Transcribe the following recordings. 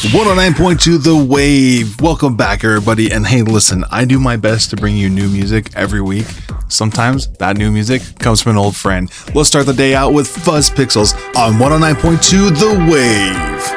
109.2 The Wave. Welcome back, everybody. And hey, listen, I do my best to bring you new music every week. Sometimes that new music comes from an old friend. Let's start the day out with Fuzz Pixels on 109.2 The Wave.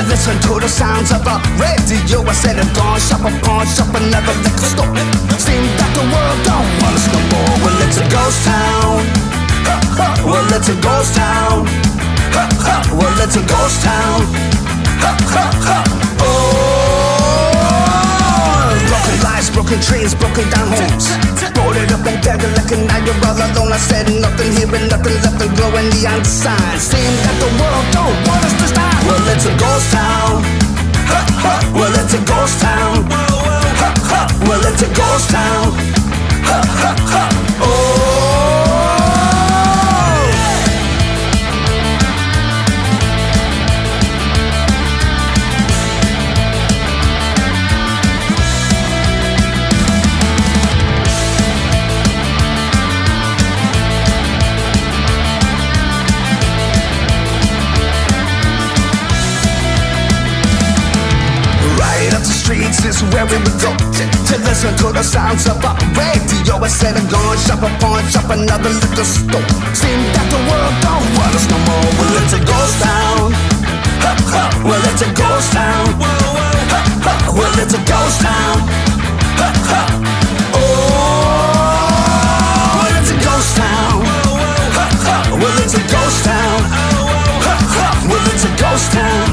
Listen to the sounds of a radio. I said a pawn shop, another liquor store. Seems that the world don't want us no more. Well, it's a ghost town. Well, it's a ghost town. Well, it's a ghost town. Oh, broken lives, broken trees, broken down homes. Boarded up and derelict, now you're all alone. I said nothing here and nothing left to glow in the outside. Seems that the world don't want us to stop. Well, it's a ghost town. Well, it's a ghost town. Well, it's a ghost town. Oh. Streets is where we would go to listen to the sounds of our radio. I said a gun shop, a pawn shop, another liquor store. Seems that the world don't want us no more. Well, it's a ghost town. Well, it's a ghost town. Well, it's a ghost town. Oh, well, it's a ghost town. Well, it's a ghost town. Well, it's a ghost town.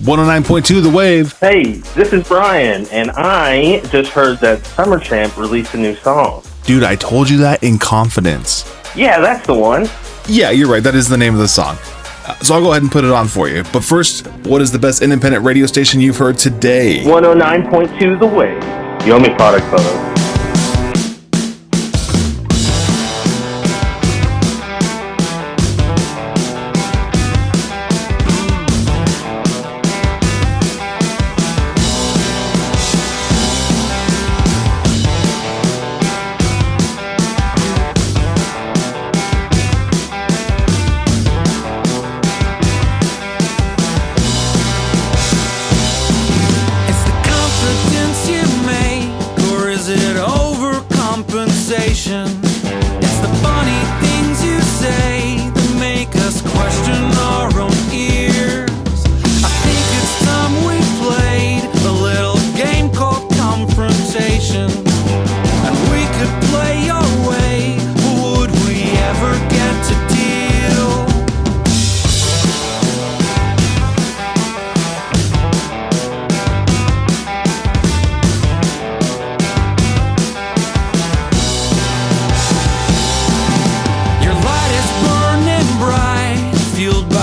109.2 The Wave. Hey, this is Brian, and I just heard that Summer Champ released a new song. Dude, I told you that in confidence. Yeah, that's the one. Yeah, you're right. That is the name of the song. So I'll go ahead and put it on for you. But first, what is the best independent radio station you've heard today? 109.2 The Wave. You owe me product photos.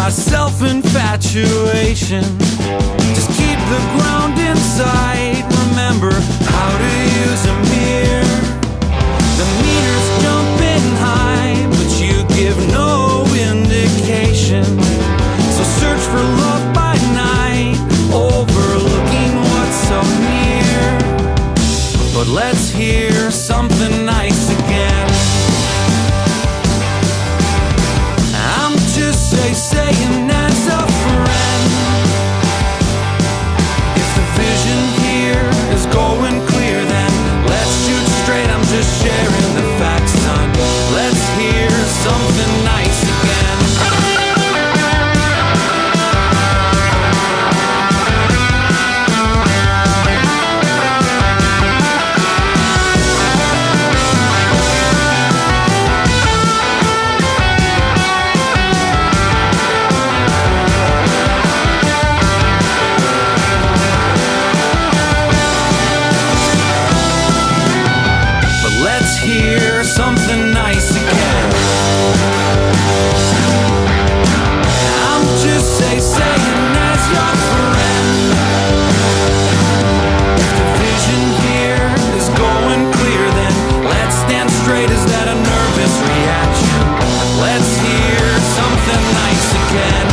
Self-infatuation. Just keep the ground in sight. Remember how to use a mirror. The meter's jumping high, but you give no indication. So search for love by night, overlooking what's so near. But let's hear something nice again. I'm just saying as a friend. If the vision here is going clear, then let's shoot straight. I'm just sharing the facts, son. Let's hear something nice again. Hear something nice again. I'm just saying as your friend. If the vision here is going clear, then let's stand straight. Is that a nervous reaction? Let's hear something nice again.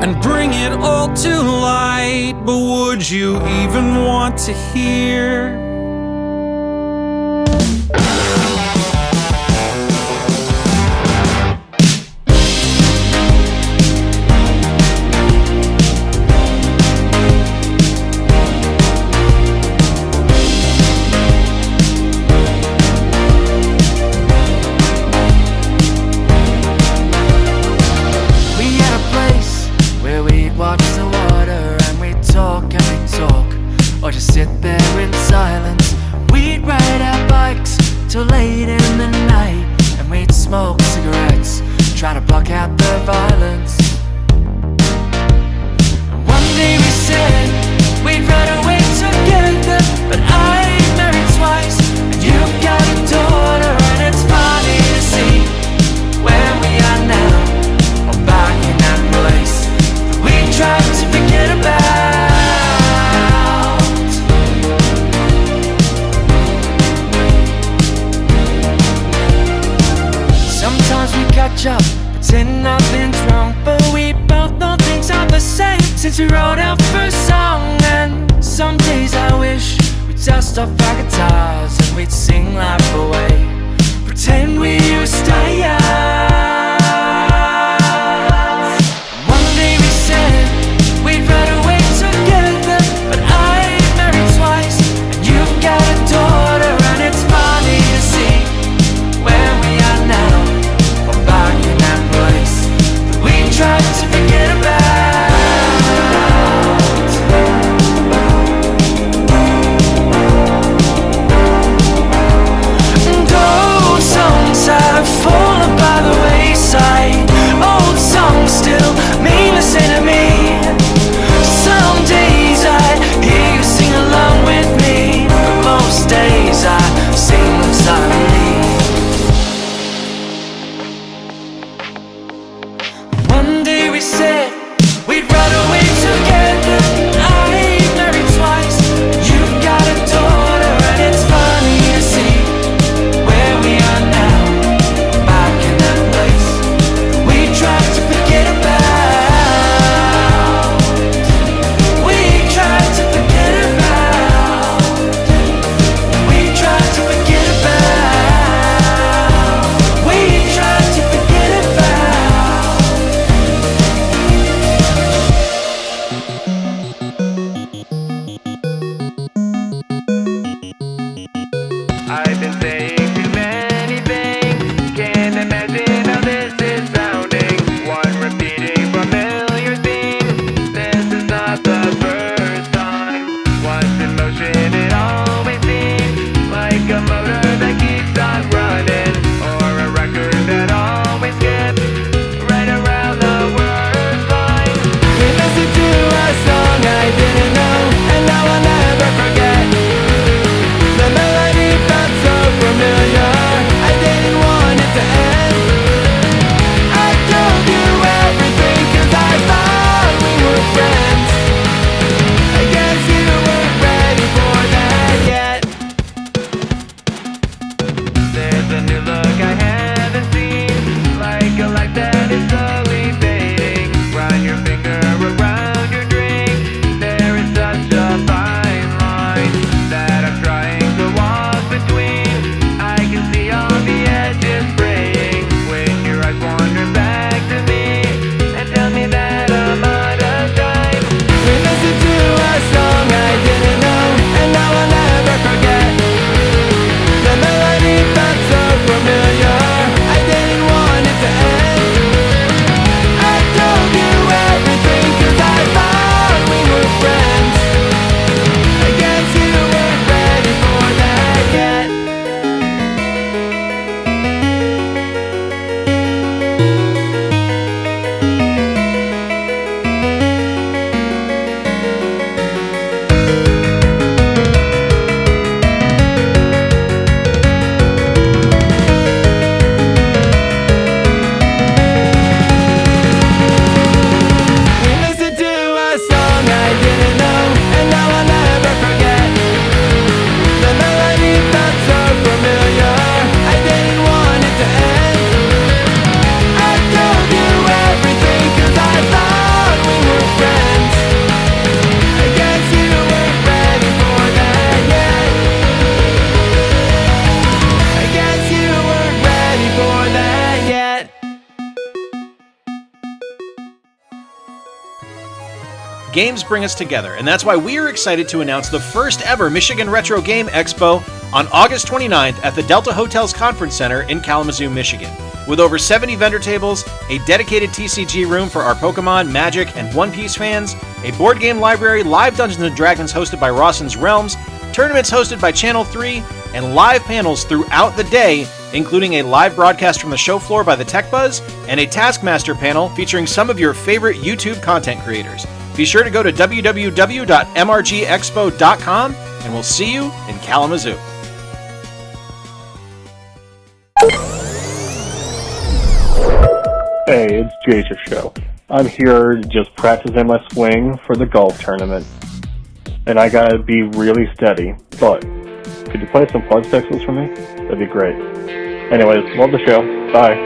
And bring it all to light. But would you even want to hear? Watch the water and we talk, or just sit there in silence. catch up, pretend nothing's wrong, but we both know things are the same since we wrote our first song. And some days I wish we'd dust off our guitars and we'd sing life away, pretend we used to young. One day we said we'd run away together, but I ain't married twice, and you've got a daughter, and it's funny to see where we are now. We're back in that place that we tried to forget about. And old songs have fallen by the wayside. Old songs still mean the same to me. Some days I hear you sing along with me, but most days I sing them silently. One day we said we'd run away together. I ain't married twice, you've got a daughter, and it's funny to see where we are now. Back in that place we tried to forget about. We tried to forget about. We tried to forget about. We tried to forget about. I've been saying too many things, can't imagine how this is sounding. One repeating familiar theme, this is not the first time. Once in motion it always seems like a motor that keeps on running, or a record that always skips right around the worst line. We listened to a song I didn't know, and now I'll never forget. The melody felt so familiar, I didn't want it to end. I told you everything 'cause I thought we were friends. I guess you weren't ready for that yet. There's a new look I haven't seen, like a light that is slowly fading. Run your finger around your drink, there is such a fine line that I'm trying to walk between. I can see all the edges fraying when your eyes wander back to me and tell me that I'm out of time. We listened to a song I didn't know, and now I'll never forget. The melody felt so familiar, I didn't want it to end. I told you everything 'cause I thought we were friends. I guess you weren't ready for that yet. We listened to a song I didn't know, and now I'll never forget. The melody felt so familiar, I didn't want it to end. I told you everything 'cause I thought we were friends. I guess you weren't ready for that yet. I guess you weren't ready for that yet. Games bring us together, and that's why we are excited to announce the first ever Michigan Retro Game Expo on August 29th at the Delta Hotels Conference Center in Kalamazoo, Michigan. With over 70 vendor tables, a dedicated TCG room for our Pokemon, Magic, and One Piece fans, a board game library, live Dungeons & Dragons hosted by Rawson's Realms, tournaments hosted by Channel 3, and live panels throughout the day, including a live broadcast from the show floor by the Tech Buzz, and a Taskmaster panel featuring some of your favorite YouTube content creators. Be sure to go to www.mrgexpo.com, and we'll see you in Kalamazoo. Hey, it's Jace's show. I'm here just practicing my swing for the golf tournament. And I gotta be really steady, but could you play some Plug Pixels for me? That'd be great. Anyways, love the show. Bye.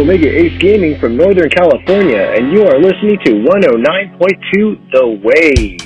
Omega Ace Gaming from Northern California, and you are listening to 109.2 The Wave.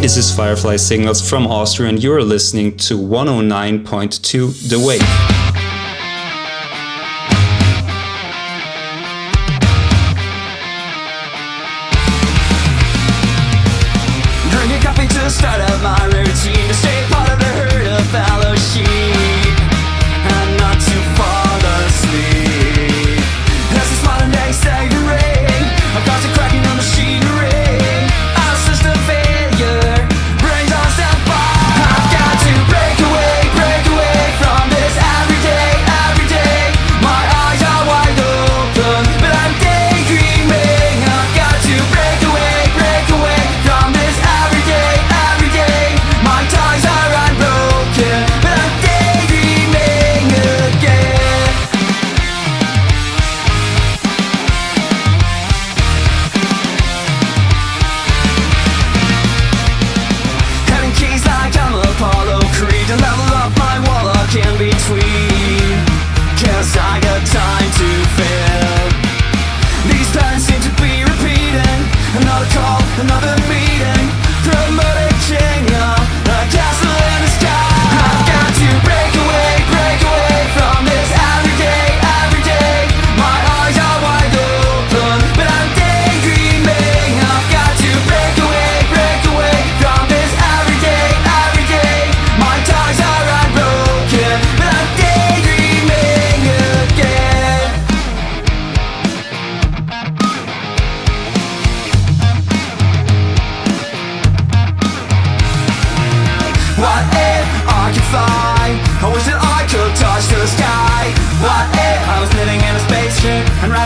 This is Firefly Signals from Austria, and you're listening to 109.2 The Wave. Drinking coffee to start up my routine, to stay part of the herd of fellow sheep, and not to fall asleep. As this modern day staggering, I've got to cracking on machinery. Our system failure brings us down far. I've got to break away from this.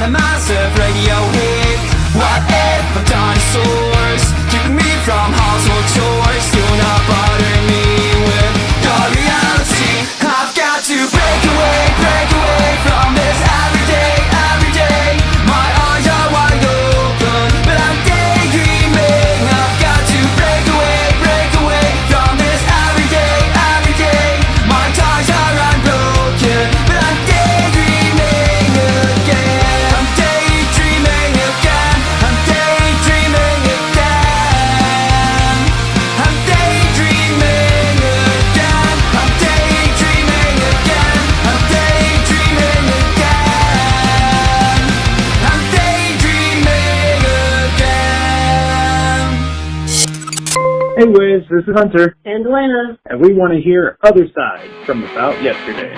a massive radio hit. What if the dinosaurs took me from household chores? Do not bother me with the reality. I've got to break away from this everyday. My eyes are wide open, but I'm daydreaming. I've got to break away from this everyday. My ties are unbroken, but I'm daydreaming again. I'm daydreaming again. I'm daydreaming again. I'm daydreaming again. I'm daydreaming again. I'm daydreaming again. I'm daydreaming again. Hey Wiz, this is Hunter, And Lena. and we want to hear Other Side from About Yesterday.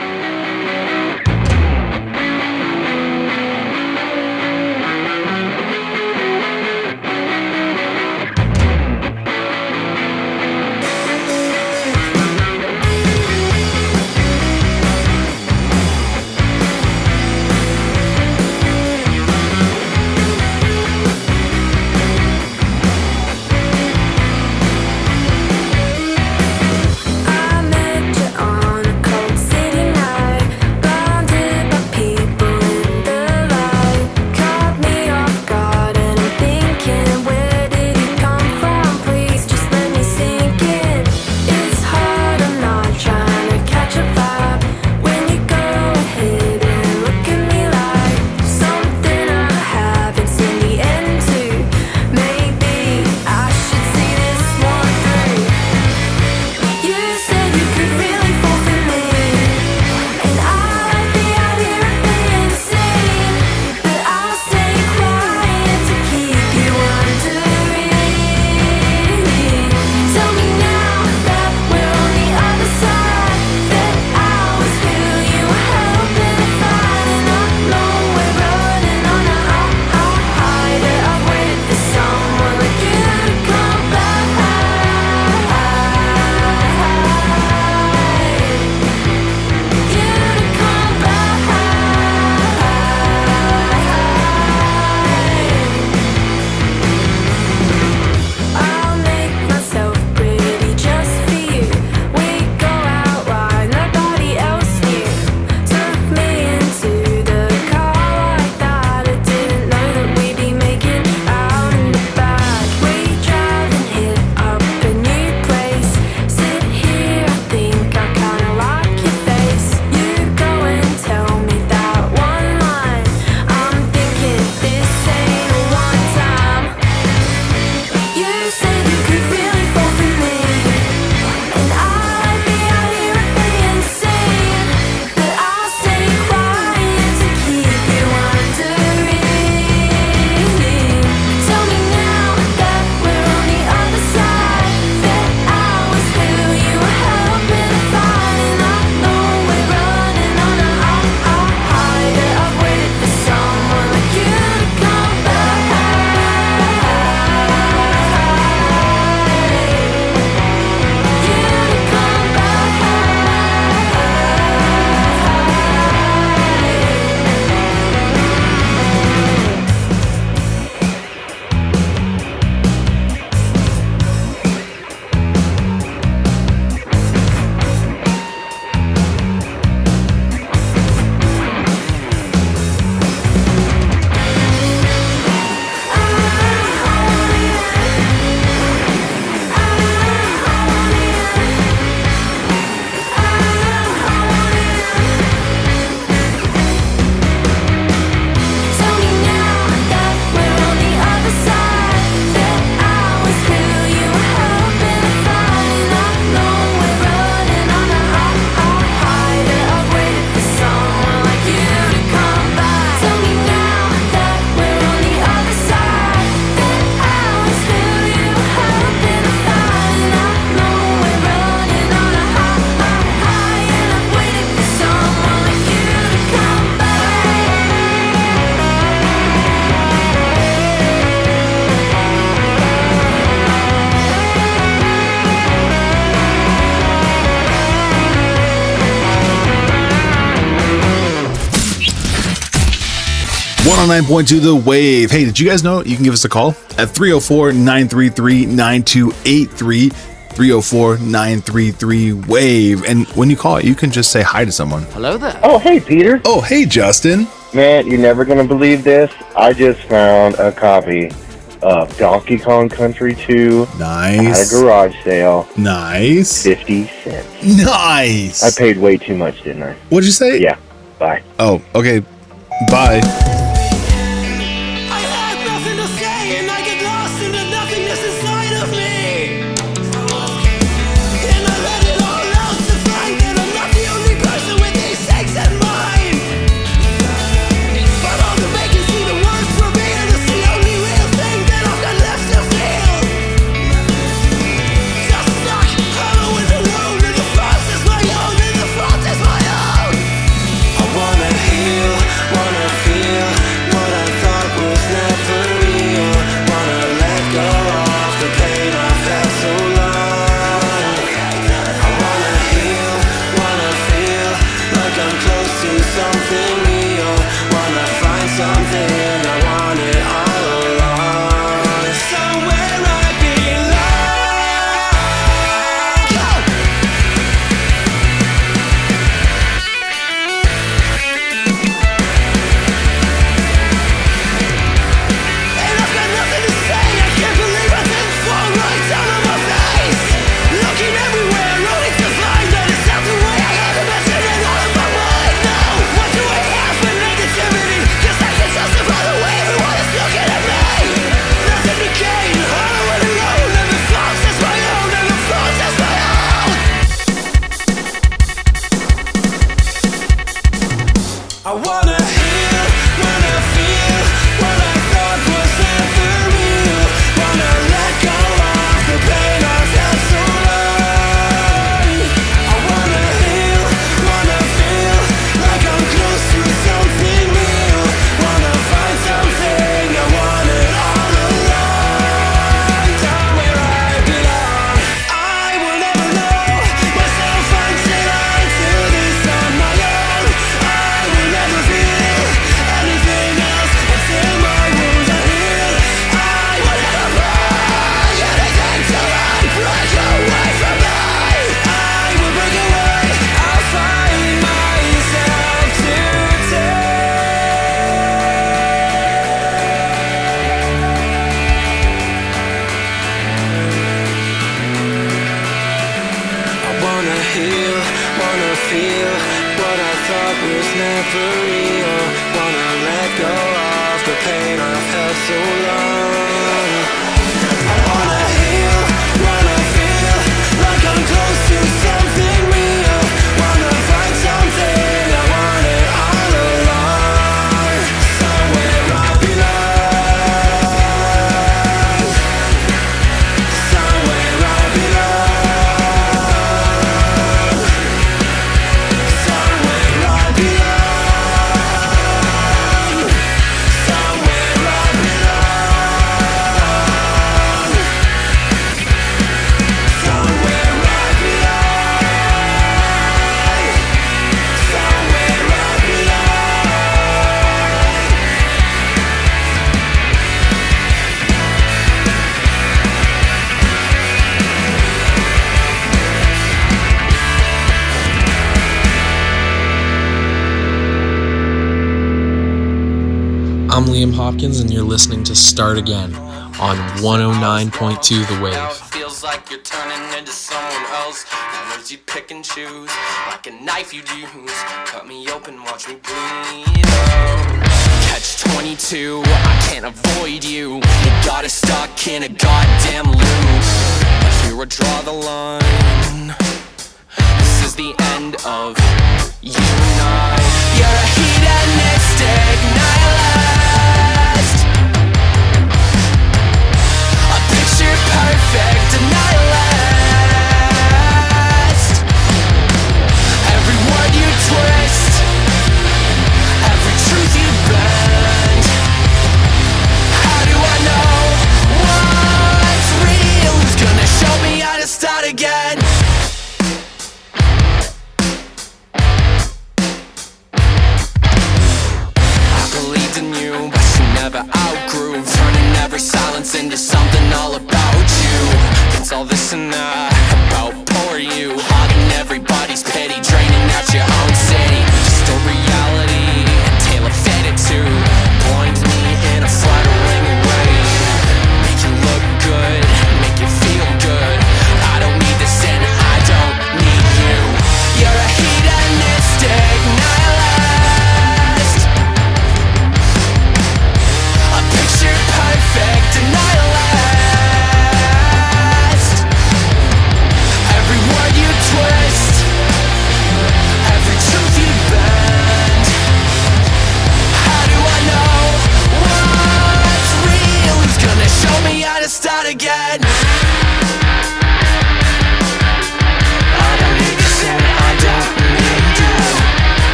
I met you on a cold city night. 109.2 The Wave. Hey, did you guys know you can give us a call at 304-933-9283, 304-933-WAVE. And when you call it, you can just say hi to someone. Hello there. Oh, hey, Peter. Oh, hey, Justin. Man, you're never going to believe this. I just found a copy of Donkey Kong Country 2 Nice. at a garage sale. Nice. 50 cents. Nice. I paid way too much, didn't I? What'd you say? Yeah. Bye. Oh, okay. Bye. I had nothing to say and I get lost in the nothingness inside of me. And I let it all out to find that I'm not the only person with these things in mind. But all to make it see the worst for me, and it's the only real thing that I've got left to feel. Just stuck, hollow and alone, and the frost is my own, and the fault is my own. I wanna heal, wanna feel what I thought was never real. Wanna let go of the pain I've felt so long. I wanna heal, wanna feel like I'm close to something real. Wanna find something I wanted all along. Somewhere I belong. Go! And I've got nothing to say. I can't believe I didn't fall right down on my face. Looking everywhere, only to find that it's not the way I had imagined it all in my mind. No, what do I have but negativity? 'Cause I can justify the way everyone is looking at me. Nothing to gain, hollow and alone, and the fault is my own, and the fault is my own. I wanna heal, wanna feel what I thought was never real. Wanna let go of the pain I felt so long. I wanna heal, wanna feel like I'm close to something real. Wanna find something I wanted all along. Down where I belong. I will never know myself until I do this on my own. I will never feel anything else until my wounds are healed. I will never buy anything till I break away from me. I will break away. I'll find myself today. I wanna heal, wanna feel what I thought was never real. Wanna let go of the pain I felt so long. I wanna heal, wanna feel like I'm close to something real. Wanna find something I wanted all along. Somewhere I belong. Somewhere I belong. Somewhere I belong. Somewhere I belong. Somewhere I belong. Somewhere I I'm Liam Hopkins, and you're listening to Start Again on 109.2 The Wave. Feels like you're turning into someone else. Words you pick and choose, like a knife you'd use. Cut me open, watch me bleed. Catch 22, I can't avoid you. You got us stuck in a goddamn loop. Here I draw the line. This is the end of you and I. You're a hedonistic nihilist, a picture perfect nihilist. Every word you twist, every truth you bend. How do I know what's real? Who's gonna show me how to start again?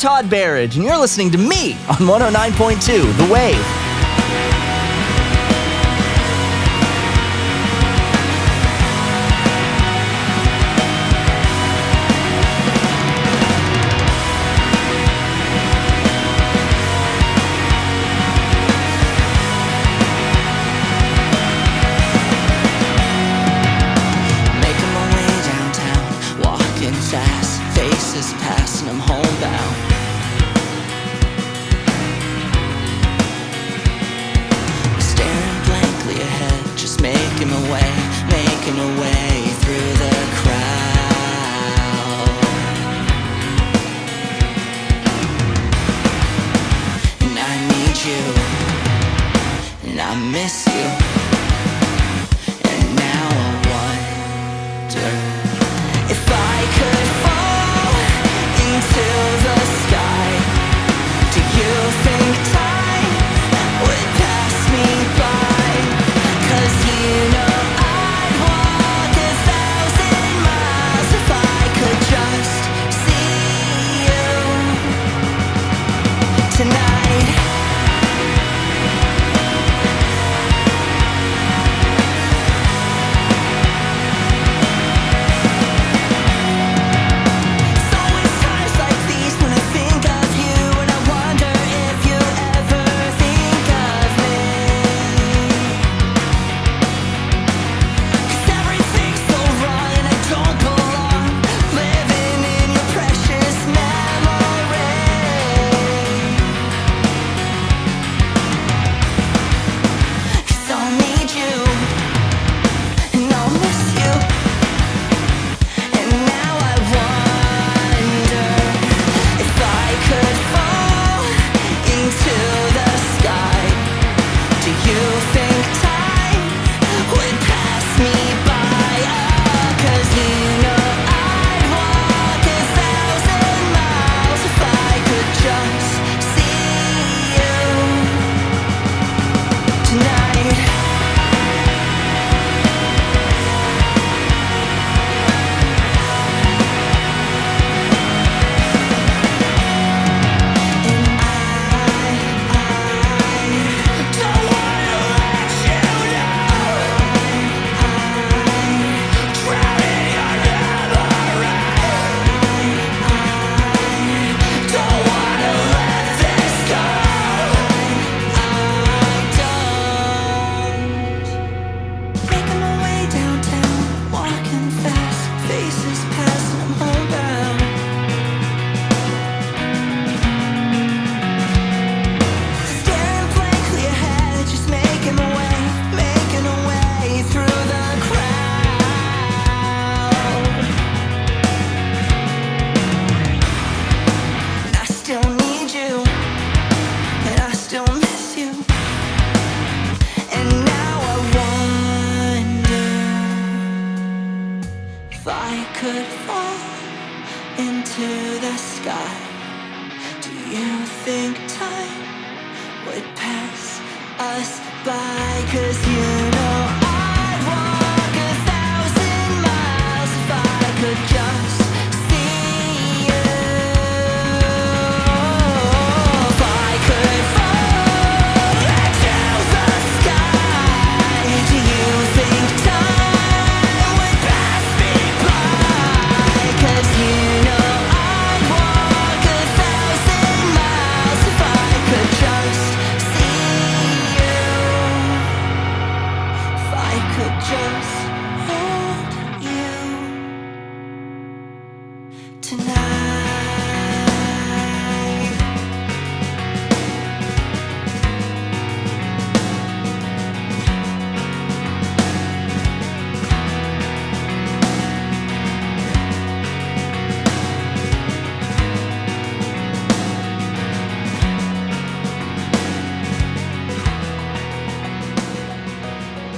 Todd Barrage, and you're listening to me on 109.2 The Wave.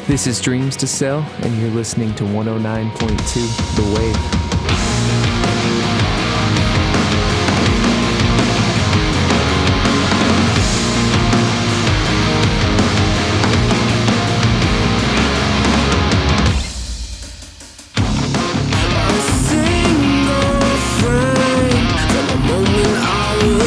This is Dreams to Sell, and you're listening to 109.2 The Wave. A single frame from the moment I was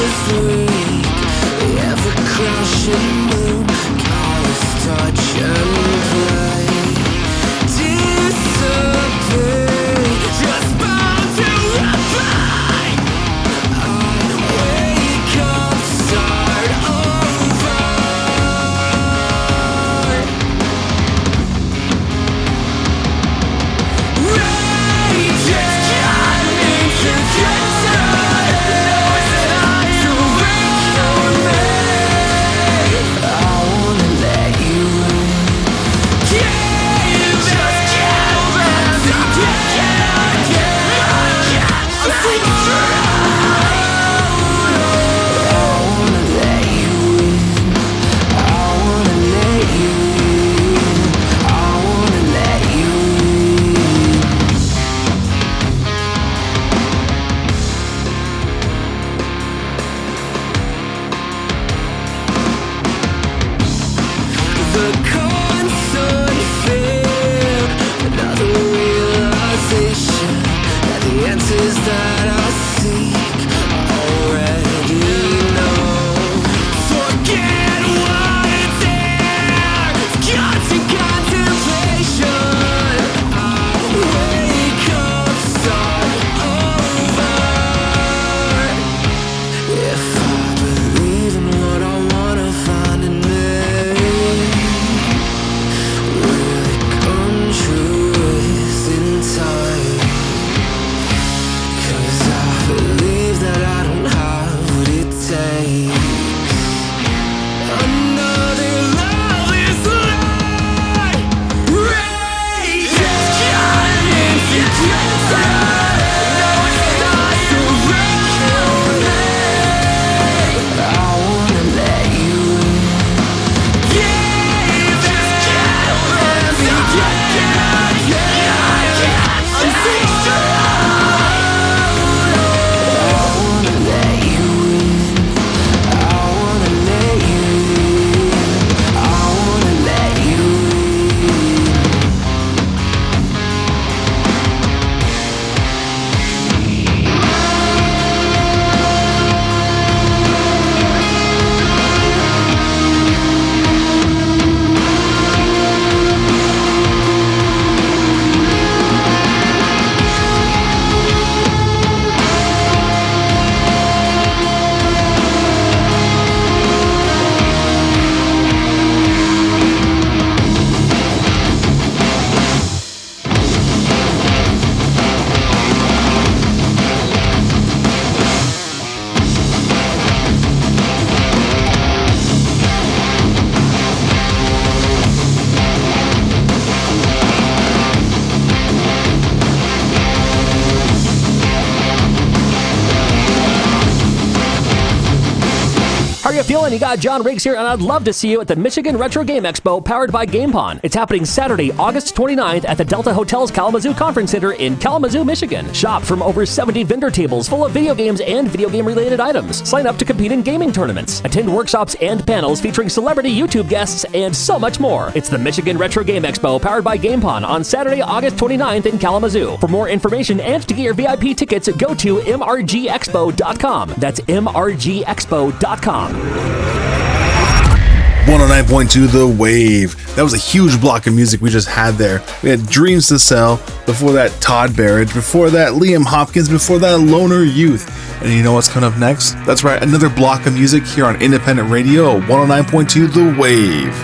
you feeling? You got John Riggs here, and I'd love to see you at the Michigan Retro Game Expo powered by GamePon. It's happening Saturday, August 29th at the Delta Hotels Kalamazoo Conference Center in Kalamazoo, Michigan. Shop from over 70 vendor tables full of video games and video game related items. Sign up to compete in gaming tournaments. Attend workshops and panels featuring celebrity YouTube guests and so much more. It's the Michigan Retro Game Expo powered by GamePon on Saturday, August 29th in Kalamazoo. For more information and to get your VIP tickets, go to mrgexpo.com. That's mrgexpo.com. 109.2 The Wave. That was a huge block of music we just had there. We had Dreams to Sell, before that Todd Barrett, before that Liam Hopkins, before that Loner Youth. And you know what's coming up next? That's right, another block of music here on Independent Radio, 109.2 The Wave.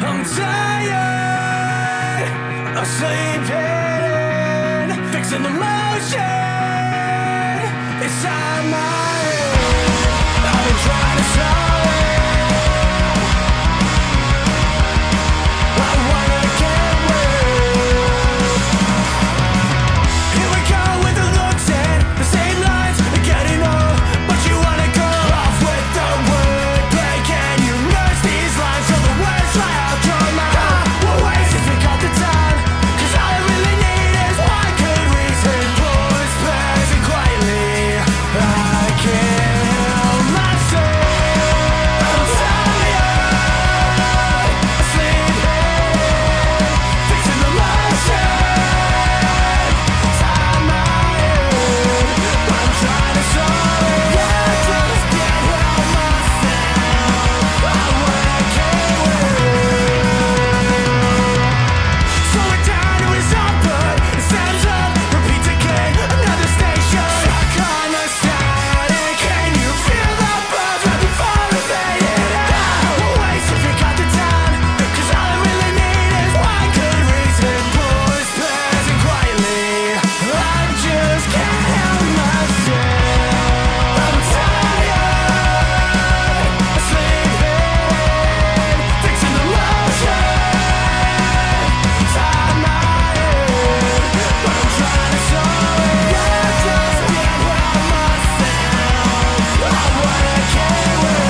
I'm tired of sleeping, fixing the motion inside my head. I've been trying to solve it. I wanna get well. Here we go with the looks and the same lines, getting old, but you wanna go off with the wordplay. Can you nurse these lines so the words fly out your mouth? We'll waste if we got the time, 'cause all I really need is one good reason. Push past and quietly I can't help myself. I'm tired of sleeping, fixing the motion inside my head. I'm trying to solve it. I just can't help myself. I wanna get well. Slow it down to his own blood. It stands up, repeats again. Another station stuck on the static. Can you feel the buzz right before it faded out? We'll waste if you got the time, 'cause all I really need is one good reason. Push past and quietly I just can't help myself. I'm tired of sleeping, fixing the motion inside my head, but I'm trying to solve it. I just can't help myself. I wanna get well.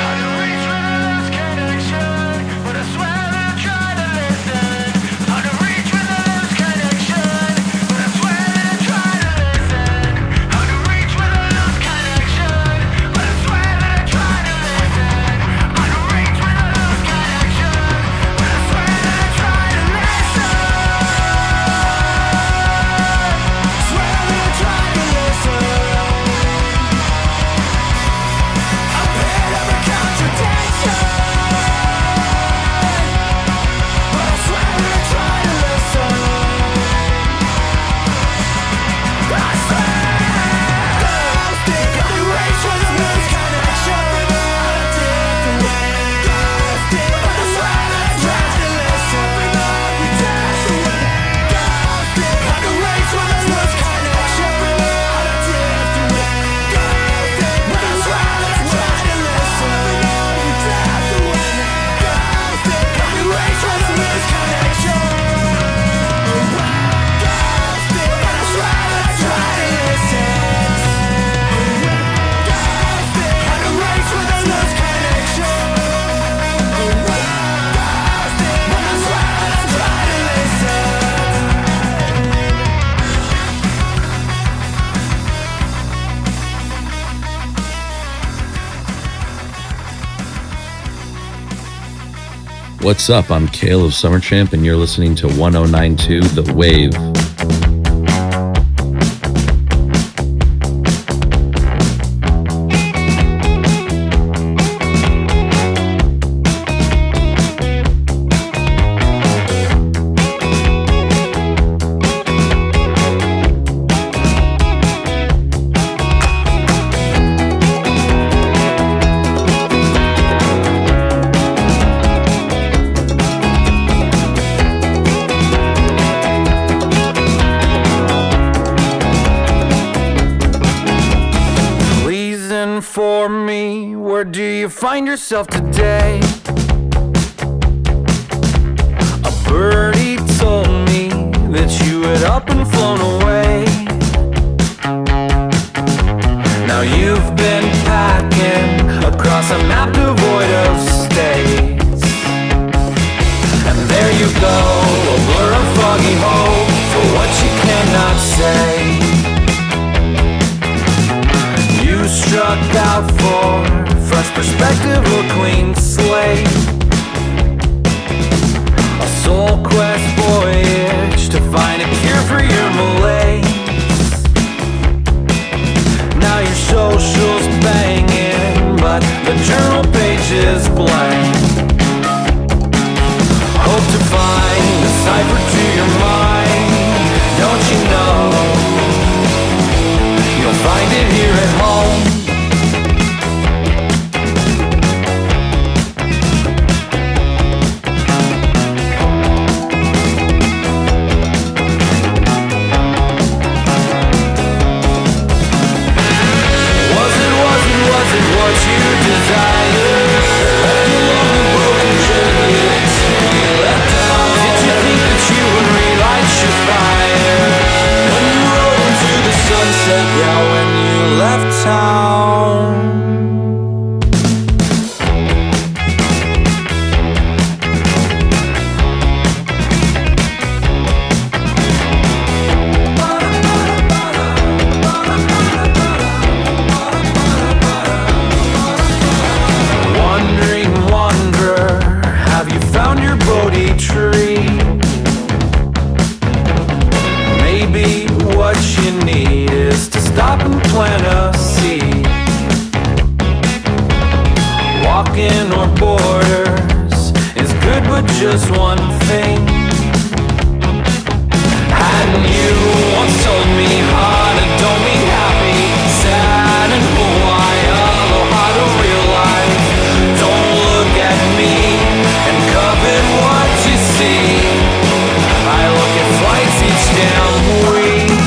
How to reach for the lost connection, but I swear I'll try to listen. How to reach for the lost connection, but I swear I'll try to listen. How to reach for the lost connection, but I swear I'll try to listen. How to reach for the lost connection, but I swear I'll try to listen. Swear I'll try to listen. A bit of a contradiction, but I swear I'll try to listen. I swear I'll stick on the race for the loose connection. On a different way, but I swear I'll try to listen. On the race for the loose connection. On a different way, but I swear I'll try to listen. On the race for the loose connection. But I swear I'll try to listen. On the race for the loose connection. But I swear I'll try to listen. What's up? I'm Kale of Summer Champ, and you're listening to 109.2 The Wave. waiting for me? Where do you find yourself today? A birdie told me that you had up and flown away. Now you've been packing across a map devoid of states. And there you go, a blur of foggy hope for what you cannot say. You struck out for fresh perspective, a clean slate. A soul quest voyage to find a cure for your malaise. Now your social's banging, but the journal page is blank. Hope to find the cipher to your mind. Don't you know you'll find it here at home? Was it what you desired? Left alone and broken, should you let down? Did you think that you would relight your fire when you rode into the sunset? Yeah, when you left town. Tree. Maybe what you need is to stop and plant a seed. Walking or borders is good, but just one thing. Hadn't you once told me how to don't be happy, sad and Hawaii, aloha to real life. Don't look at me and covet what you see. I look at flights each damn week.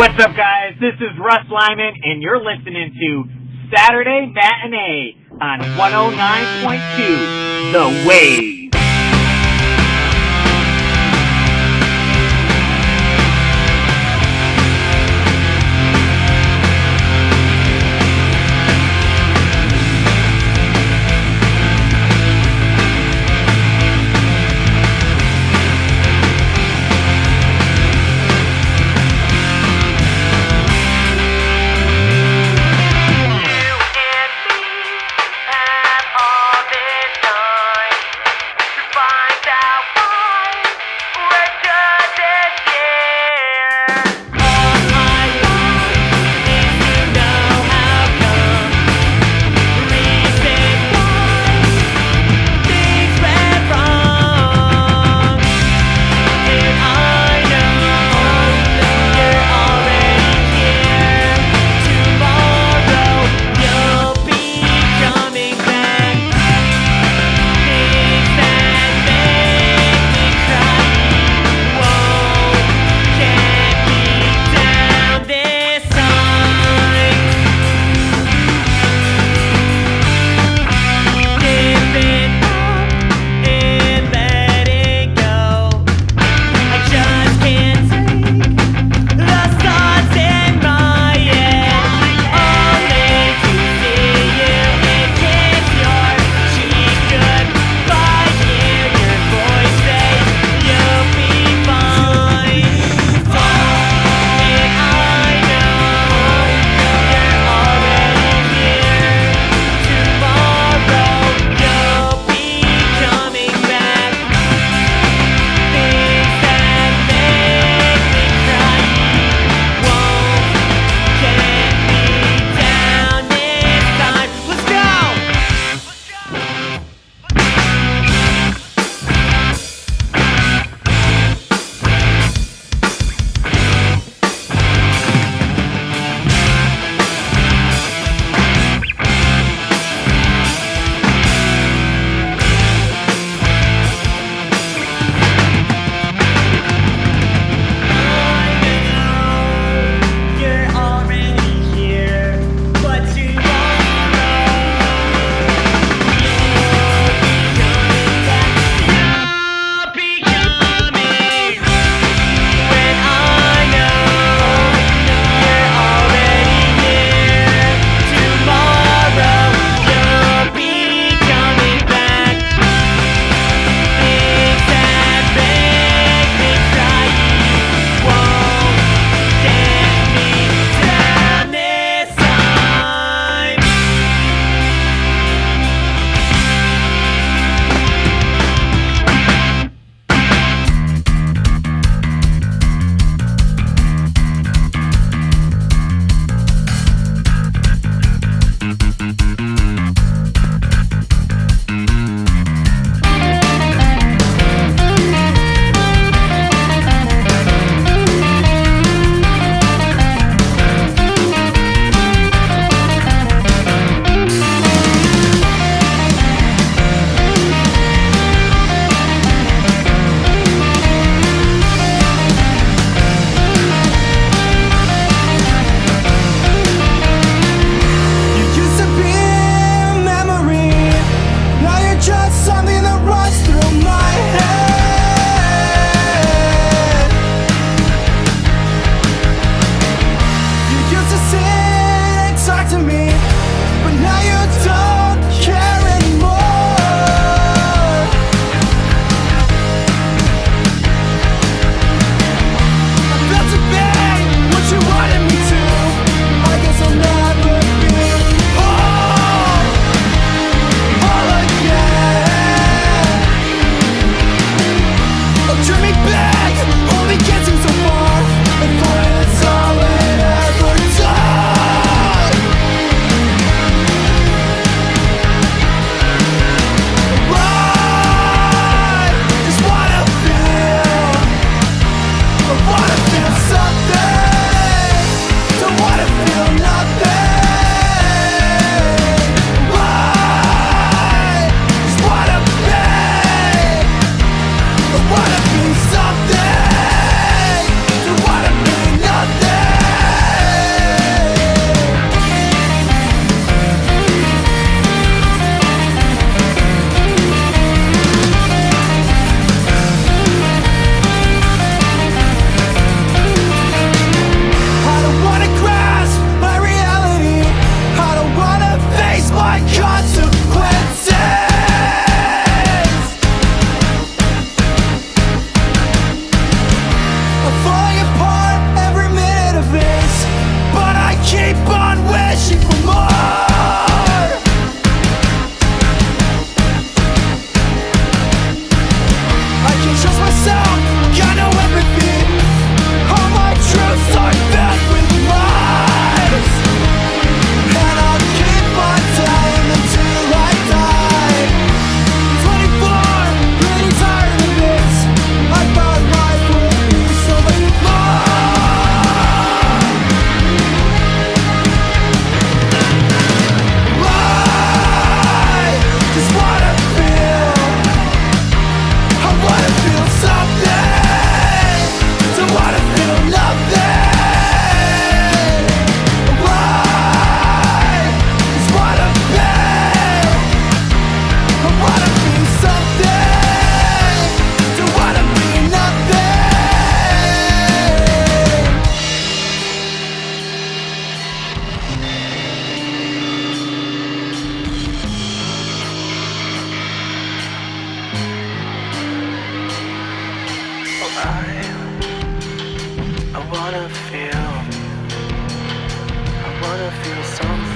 What's up, guys? This is Russ Lyman, and you're listening to Saturday Matinee on 109.2 The Wave.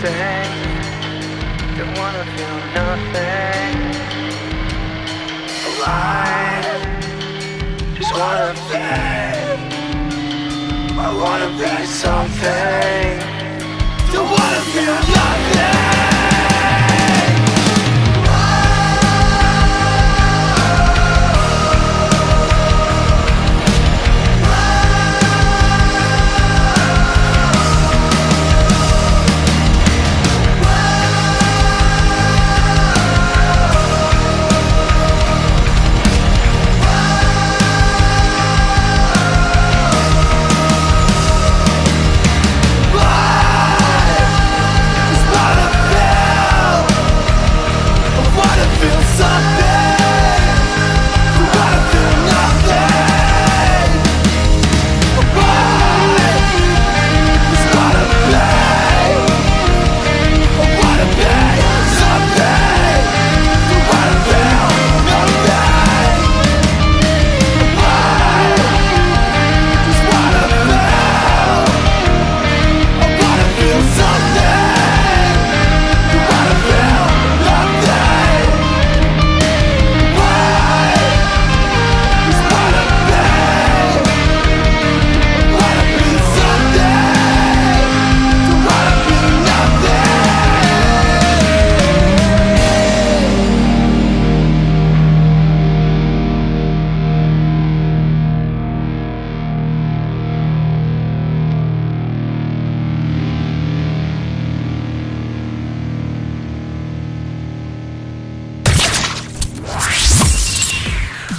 thing. Don't wanna feel nothing. Alive. Just wanna think. I wanna be something. Don't wanna feel nothing.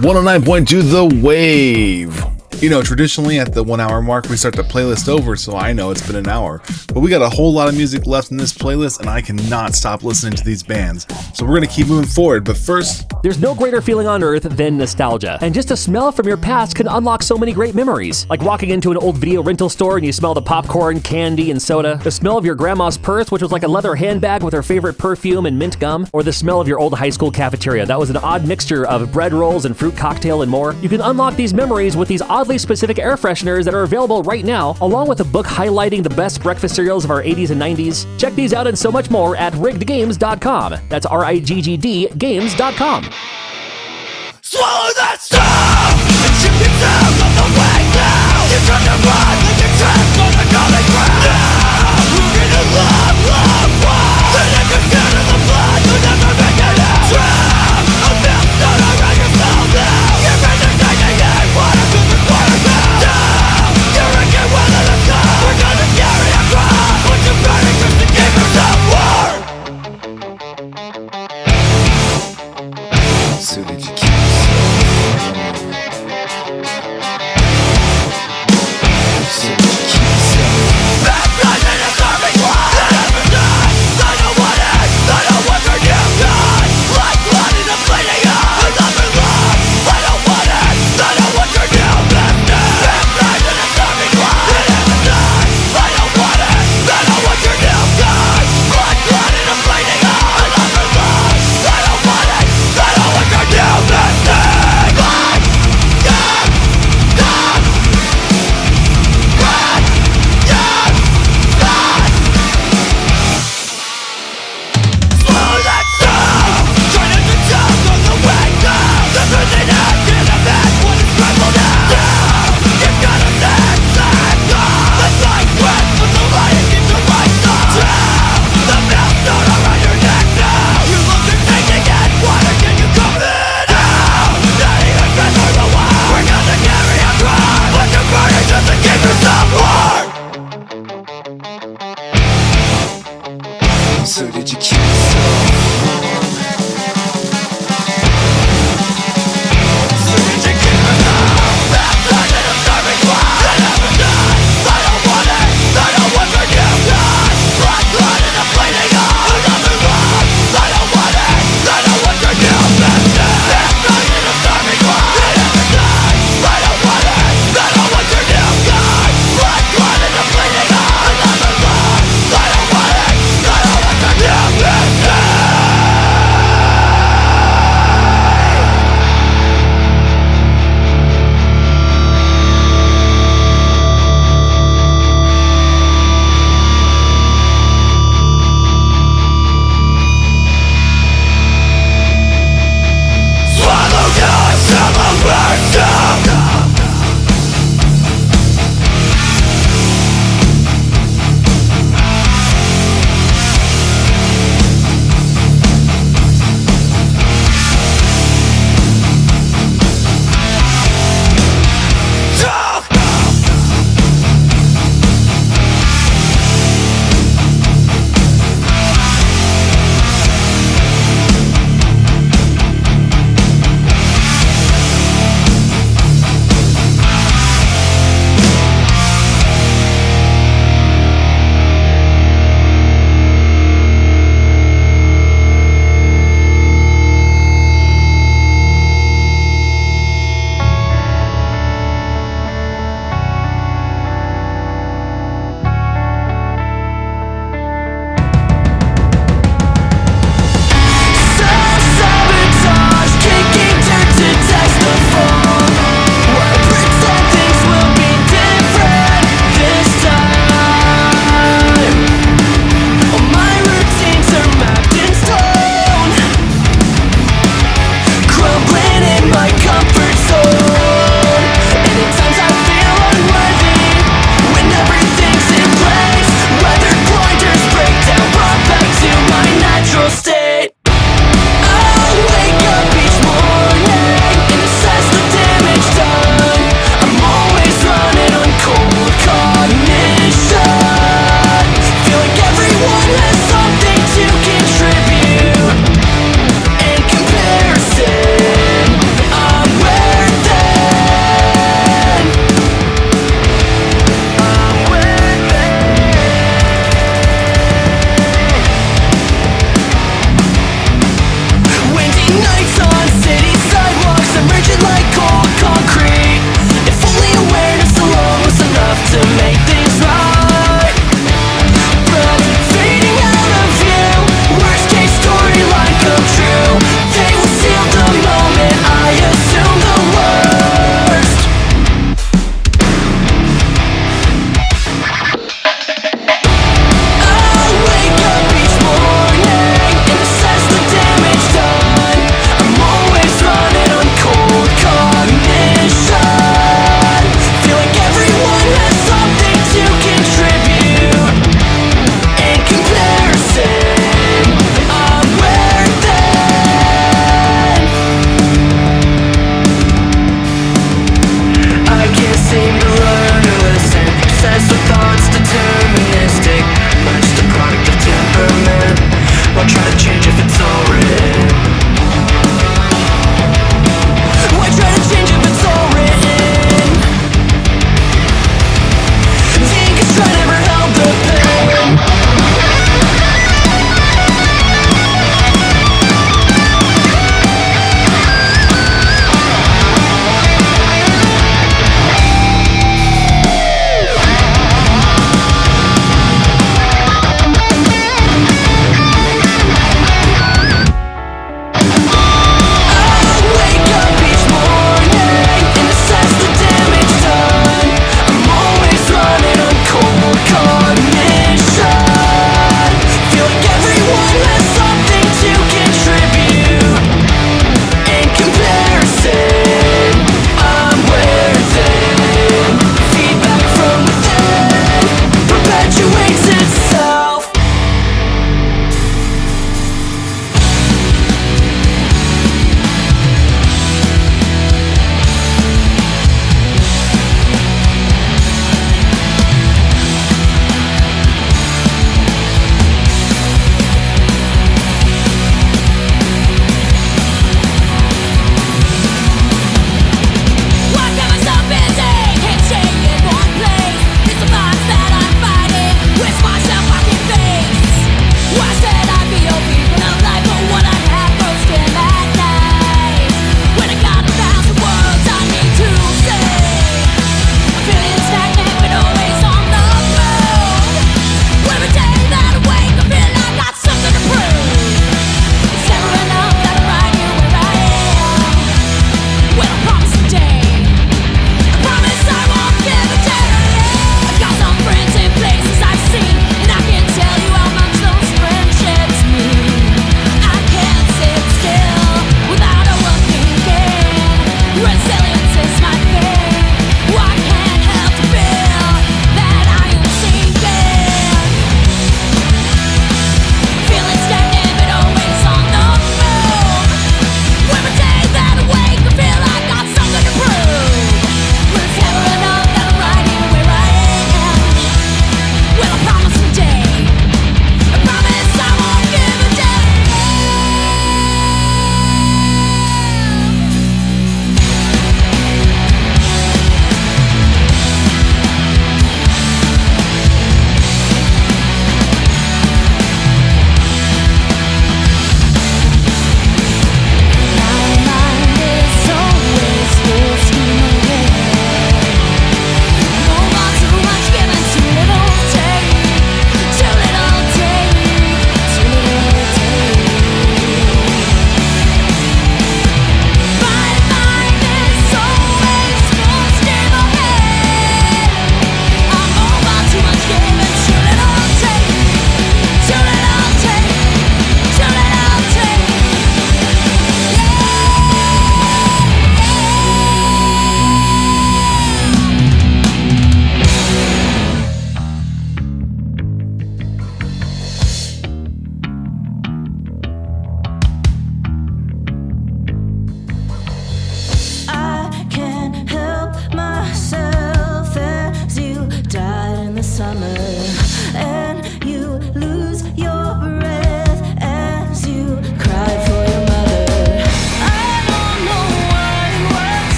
109.2 The Wave. You know, traditionally at the 1 hour mark, we start the playlist over, so I know it's been an hour. But we got a whole lot of music left in this playlist, and I cannot stop listening to these bands. So we're going to keep moving forward, but first... There's no greater feeling on earth than nostalgia. And just a smell from your past can unlock so many great memories. Like walking into an old video rental store and you smell the popcorn, candy, and soda. The smell of your grandma's purse, which was like a leather handbag with her favorite perfume and mint gum. Or the smell of your old high school cafeteria. That was an odd mixture of bread rolls and fruit cocktail and more. You can unlock these memories with these oddly specific air fresheners that are available right now, along with a book highlighting the best breakfast cereals of our 80s and 90s. Check these out and so much more at riggedgames.com. That's RIGGD games.com. Swallow that stuff and ship it down on the way down. You turn to run like you're trapped on the golden ground. Now we're gonna love, wild. The neck is scared of the blood, you'll never make it out. Drown, a millstone around yourself now. You're ready to take again, water to the water down. You're again weather the storm. We're gonna carry a cross. Put your burning just to give yourself war. So did you keep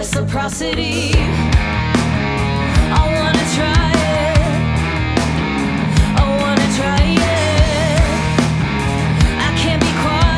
reciprocity. I wanna try it. I wanna try it. I can't be quiet.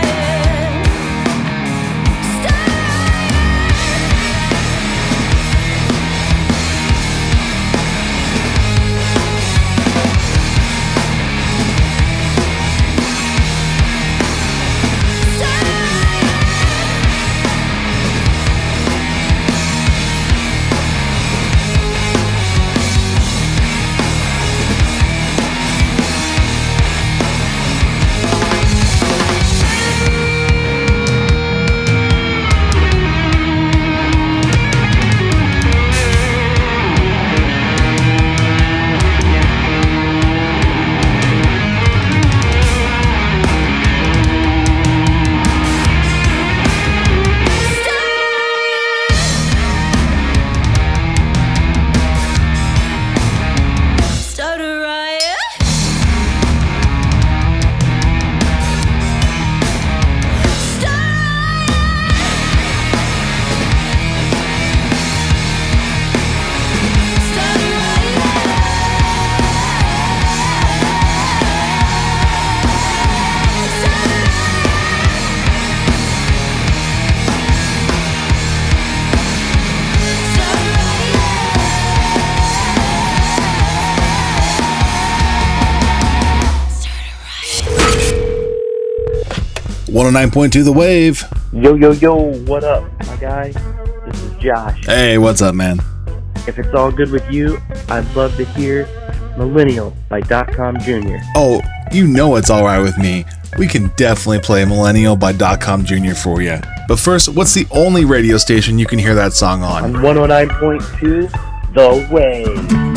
.2 The Wave. Yo, yo, yo, what up, my guy? This is Josh. Hey, what's up, man? If it's all good with you, I'd love to hear Millennial by .com Jr. Oh, you know it's alright with me. We can definitely play Millennial by .com Jr. for you. But first, what's the only radio station you can hear that song on? On 109.2 The Wave.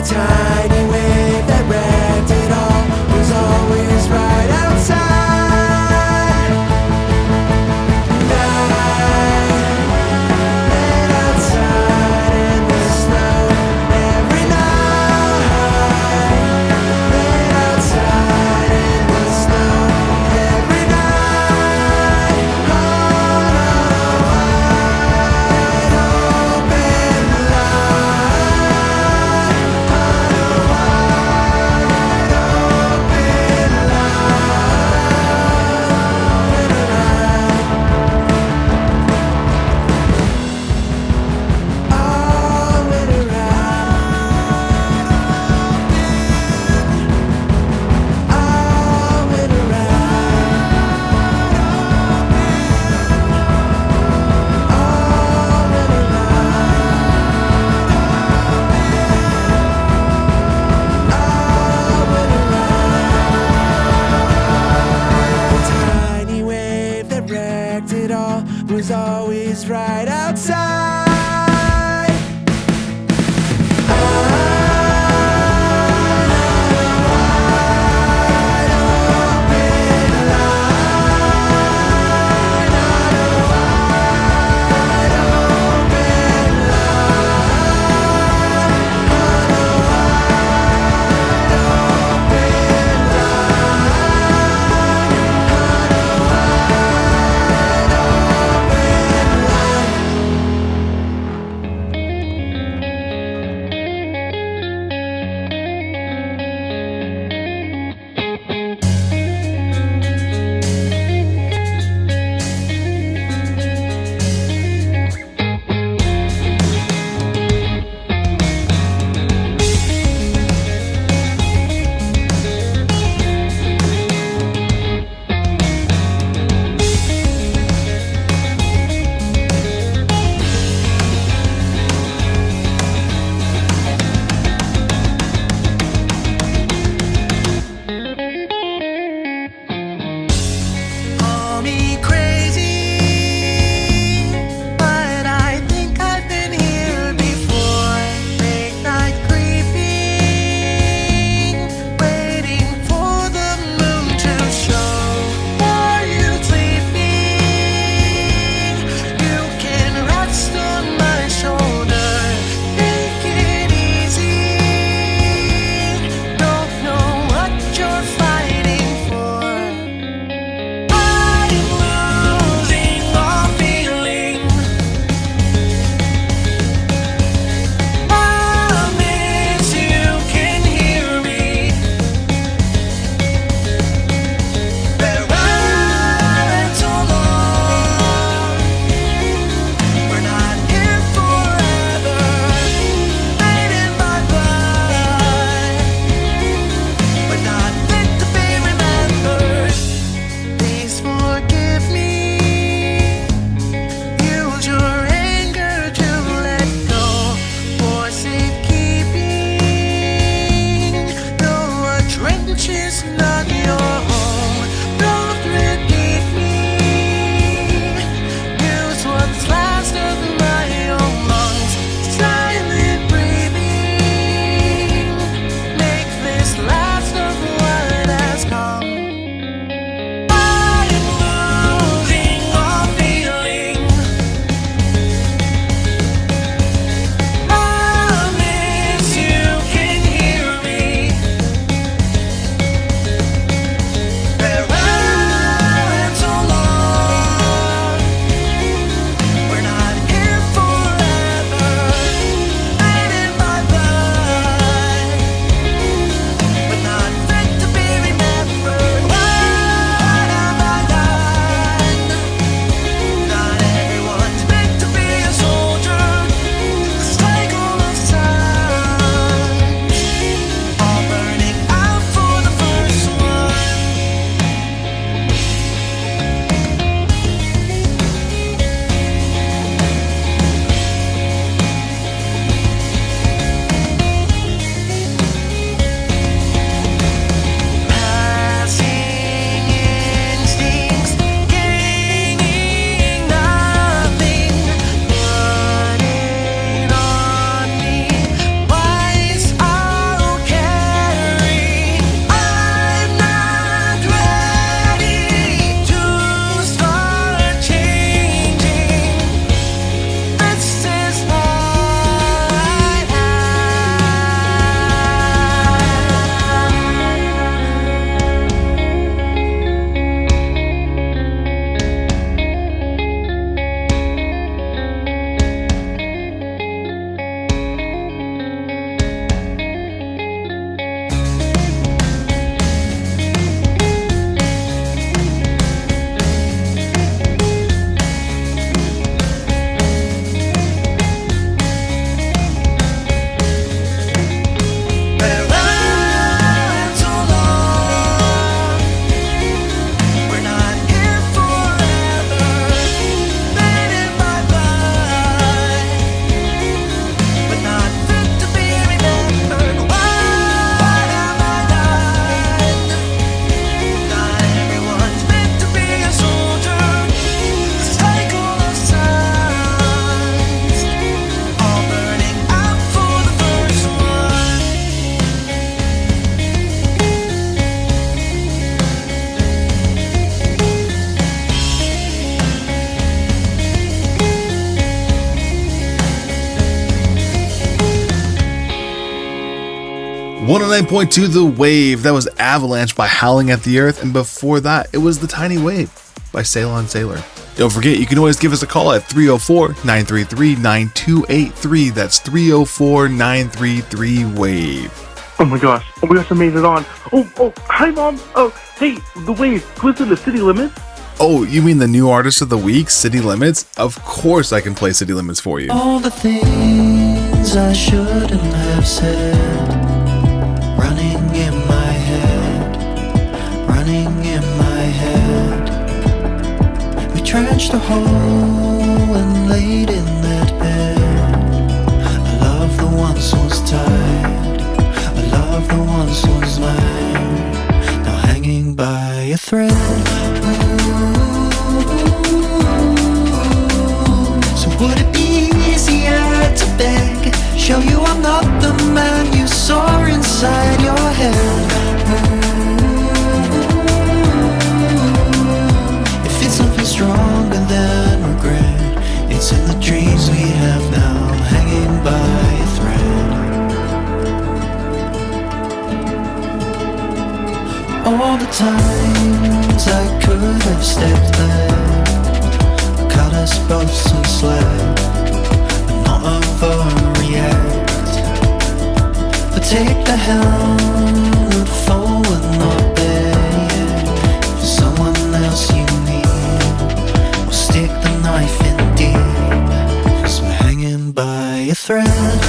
tiny wave that wrecked it all was always right outside. Night outside in the snow every night. Late outside in the snow every night. On a wide open line. On a wide open line. All winter tiny wave that wrecked it all was always right outside. Call me crazy, but I think I've been here before. Late night creeping, waiting for the moon to show. Are you sleeping? You can rest on my shoulder. Take it easy. Don't know what you're fighting for. I'm losing all feeling. Promise you can hear me. There aren't so long. We're not here forever. Fading bye-bye. We're not fit to be remembered. Please forgive me. Use your anger to let go for safekeeping. No, a trench is not your home. Don't repeat me. Use what's last of my own lungs. Silent breathing. Make this last of what has come. I'm losing all feeling. Promise you can hear me. 109.2 The Wave. That was Avalanche by Howling at the Earth. And before that, it was The Tiny Wave by Sail on Sailor. Don't forget, you can always give us a call at 304-933-9283. That's 304-933-WAVE. Oh my gosh, I made it on. Oh, hi Mom. Oh, hey, The Wave, quiz in the City Limits? Oh, you mean the new artist of the week, City Limits? Of course I can play City Limits for you. All the things I shouldn't have said, running in my head, running in my head. We trenched a hole and laid in that bed. I love the once was tied, I love the once was mine, now hanging by a thread. So would it be easier to beg, show you I'm not the man you saw inside your head? If it's something stronger than regret, it's in the dreams we have now, hanging by a thread. All the times I could have stepped back, cut us both some slack, but not overreact. But take the helm, look forward, not back. For someone else you need, we'll stick the knife in deep, 'cause we're hanging by a thread.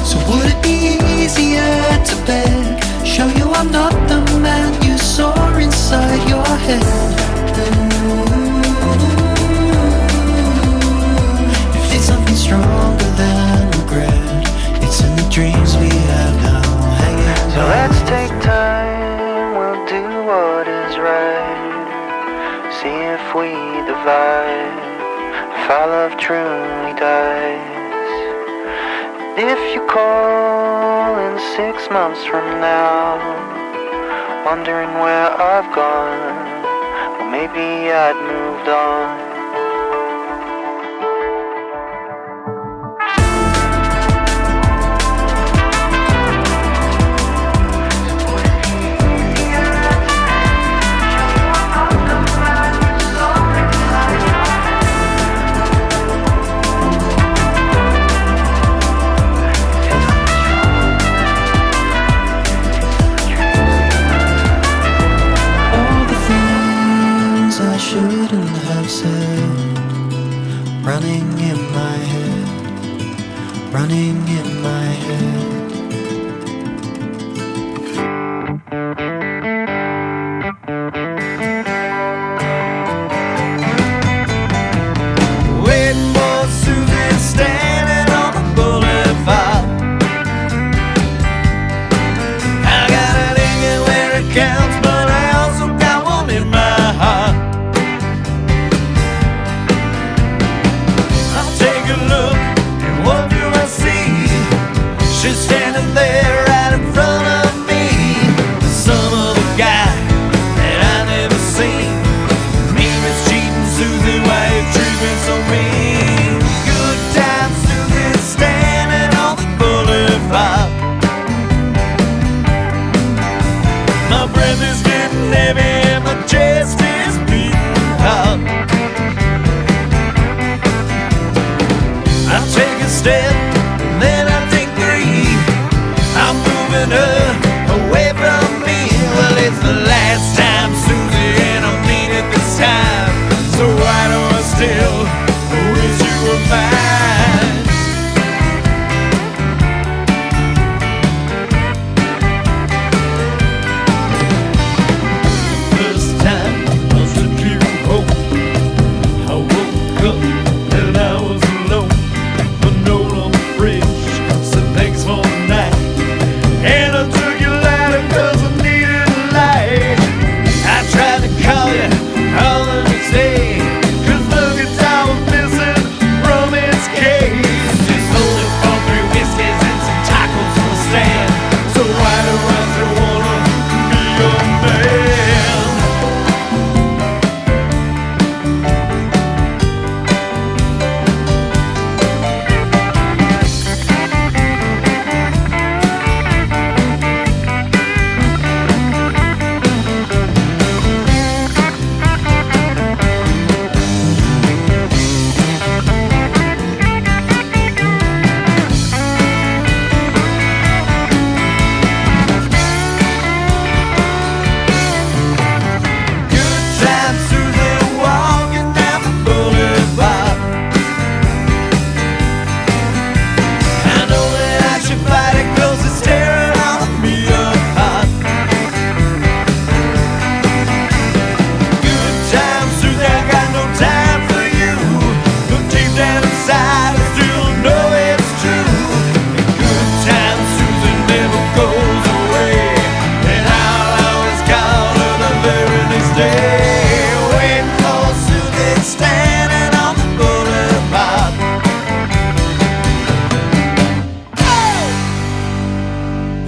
So would it be easier to beg, show you I'm not the man you saw inside your head? If it's something stronger than regret, it's in the dreams we have now, hanging. So let's take time, we'll do what is right, see if we divide, if our love truly dies. If you call in 6 months from now, wondering where I've gone, well maybe I'd moved on. Shouldn't have said, running in my head, running in my head. Waiting for Susan standing on the boulevard. I got an ingin where it counts, but I also got one in my heart. What do I see?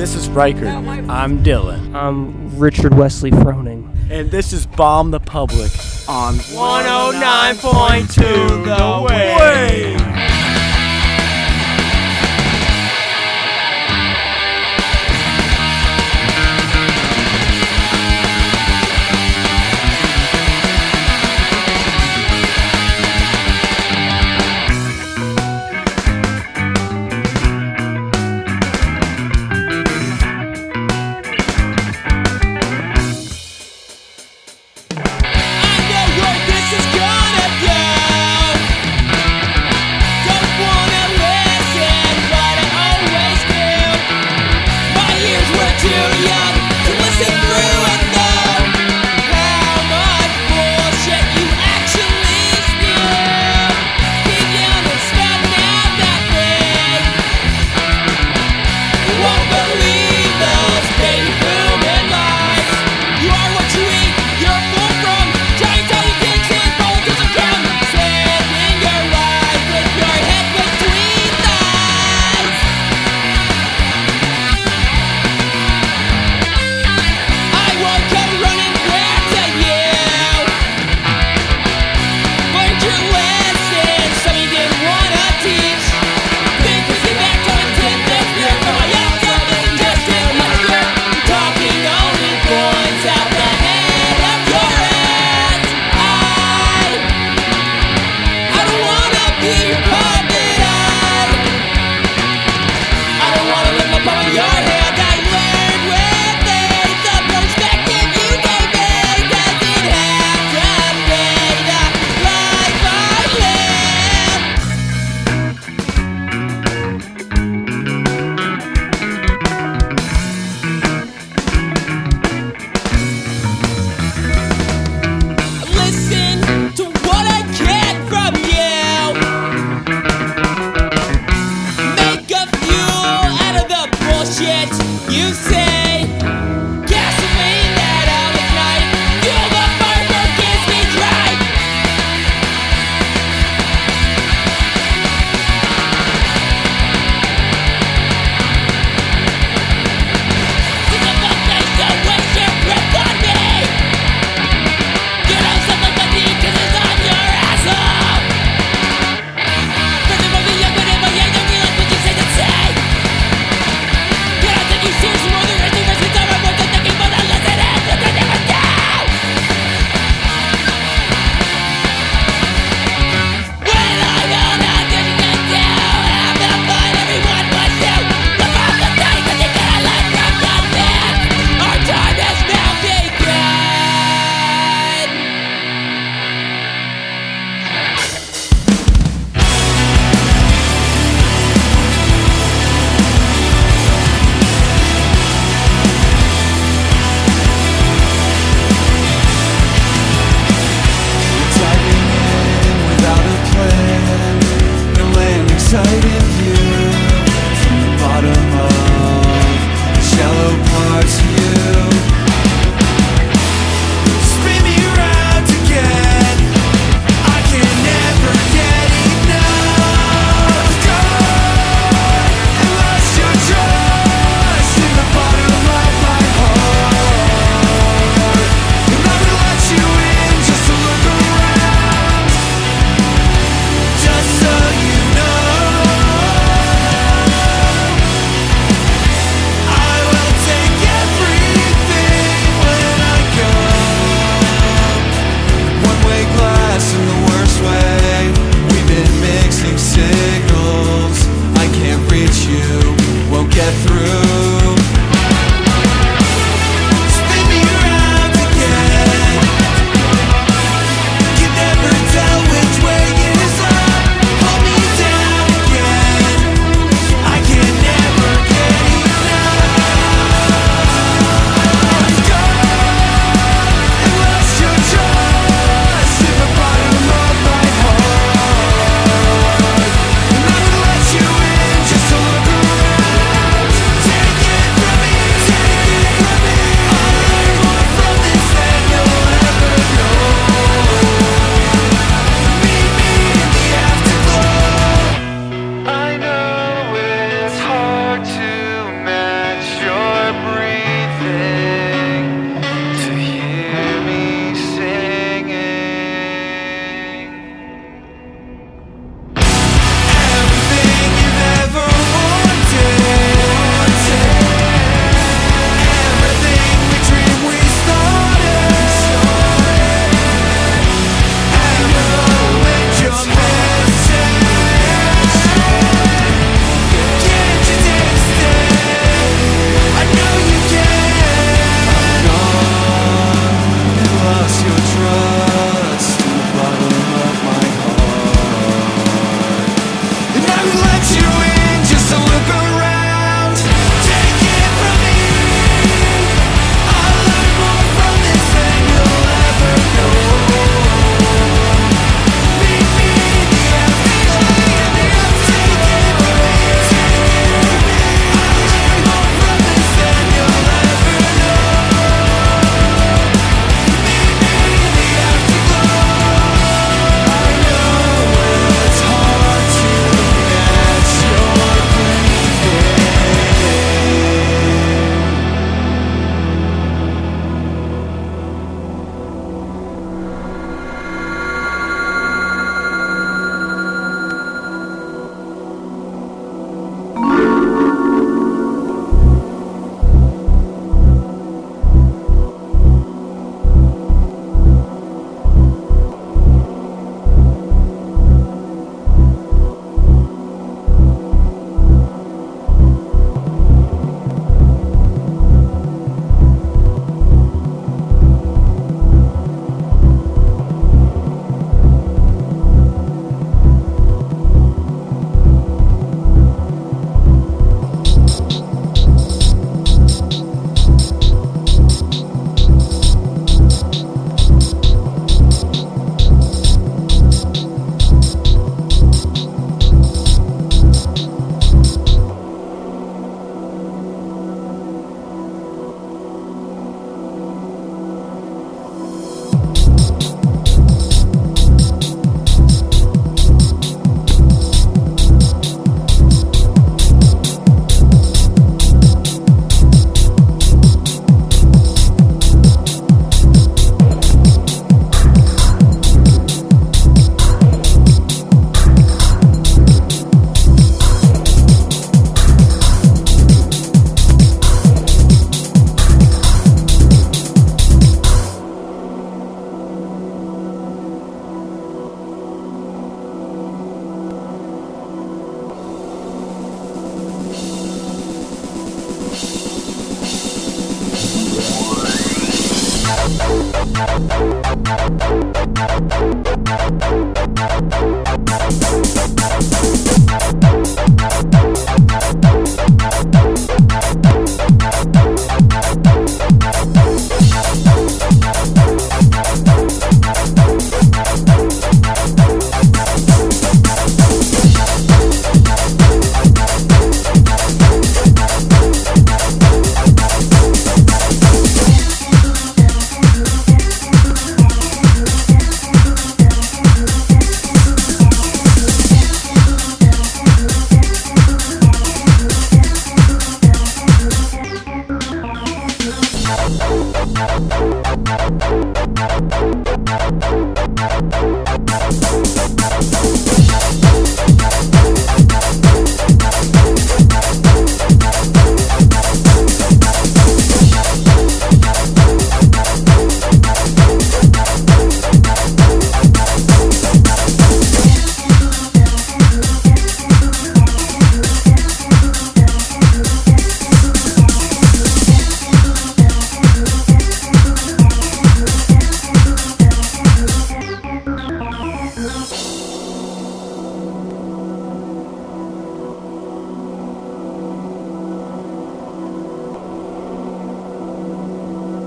This is Riker. I'm Dylan. I'm Richard Wesley Froning. And this is Bomb the Public on 109.2 The Wave. Seriously, more than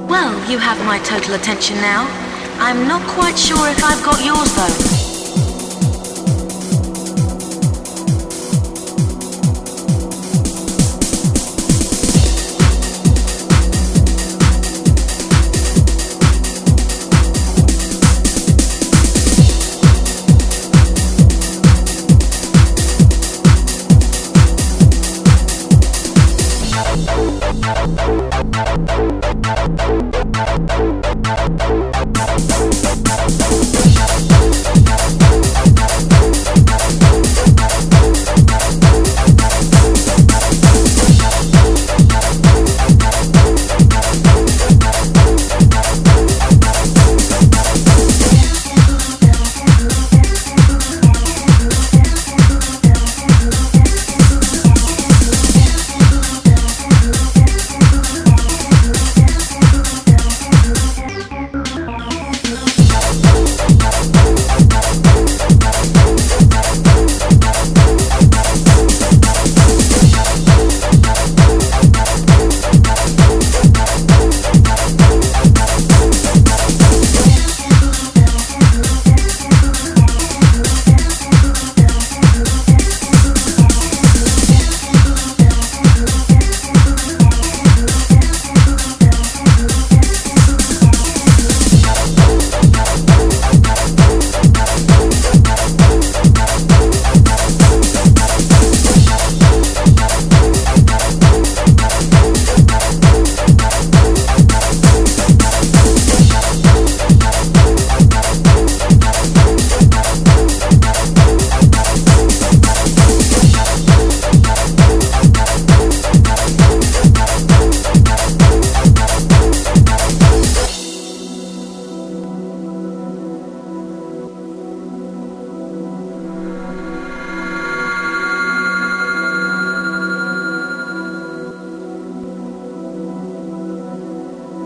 Well, you have my total attention now. I'm not quite sure if I've got yours though.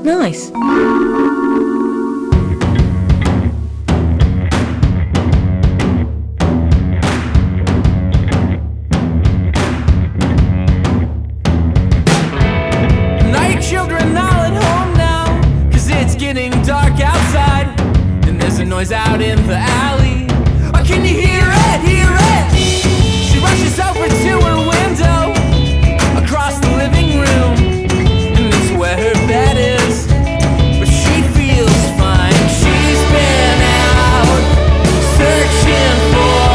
Nice. Night children all at home now, 'cause it's getting dark outside, and there's a noise out in the alley. Oh, can you hear it? Hear it? She rushes over to her window, across the living room, and it's where her bed is. But she feels fine. She's been out searching for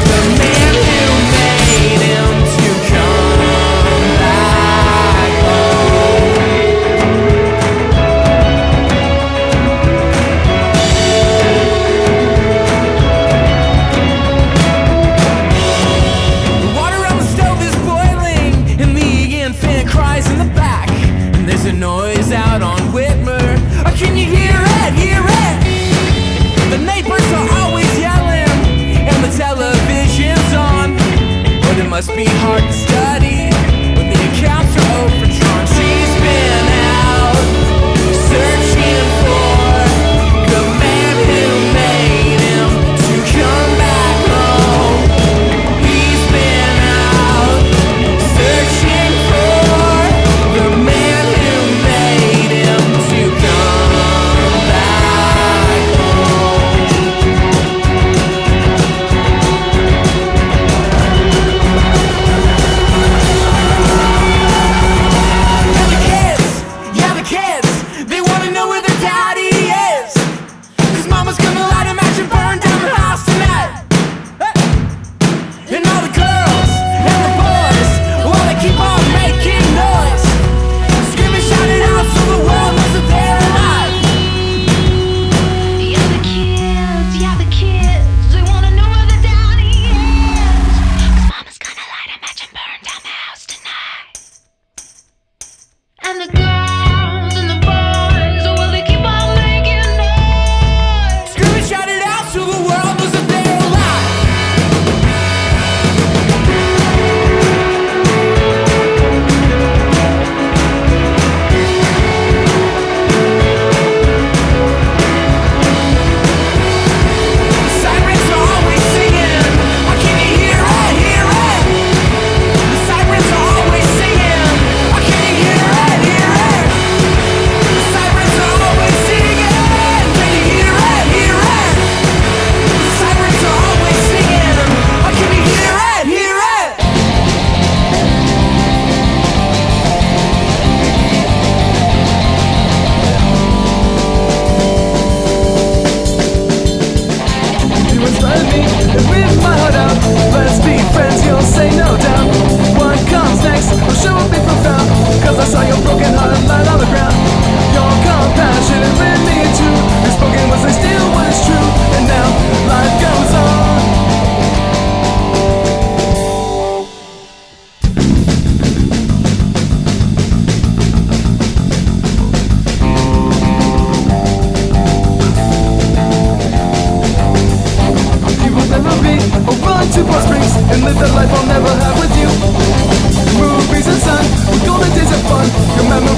the man who made him to come back home. The water on the stove is boiling, and the infant cries in the back. And there's a noise out on Whitmer. Oh, can you hear it? Hear it? The neighbors are always yelling, and the television's on. But it must be hard to study when the accounts are overdrawn. She's been out searching for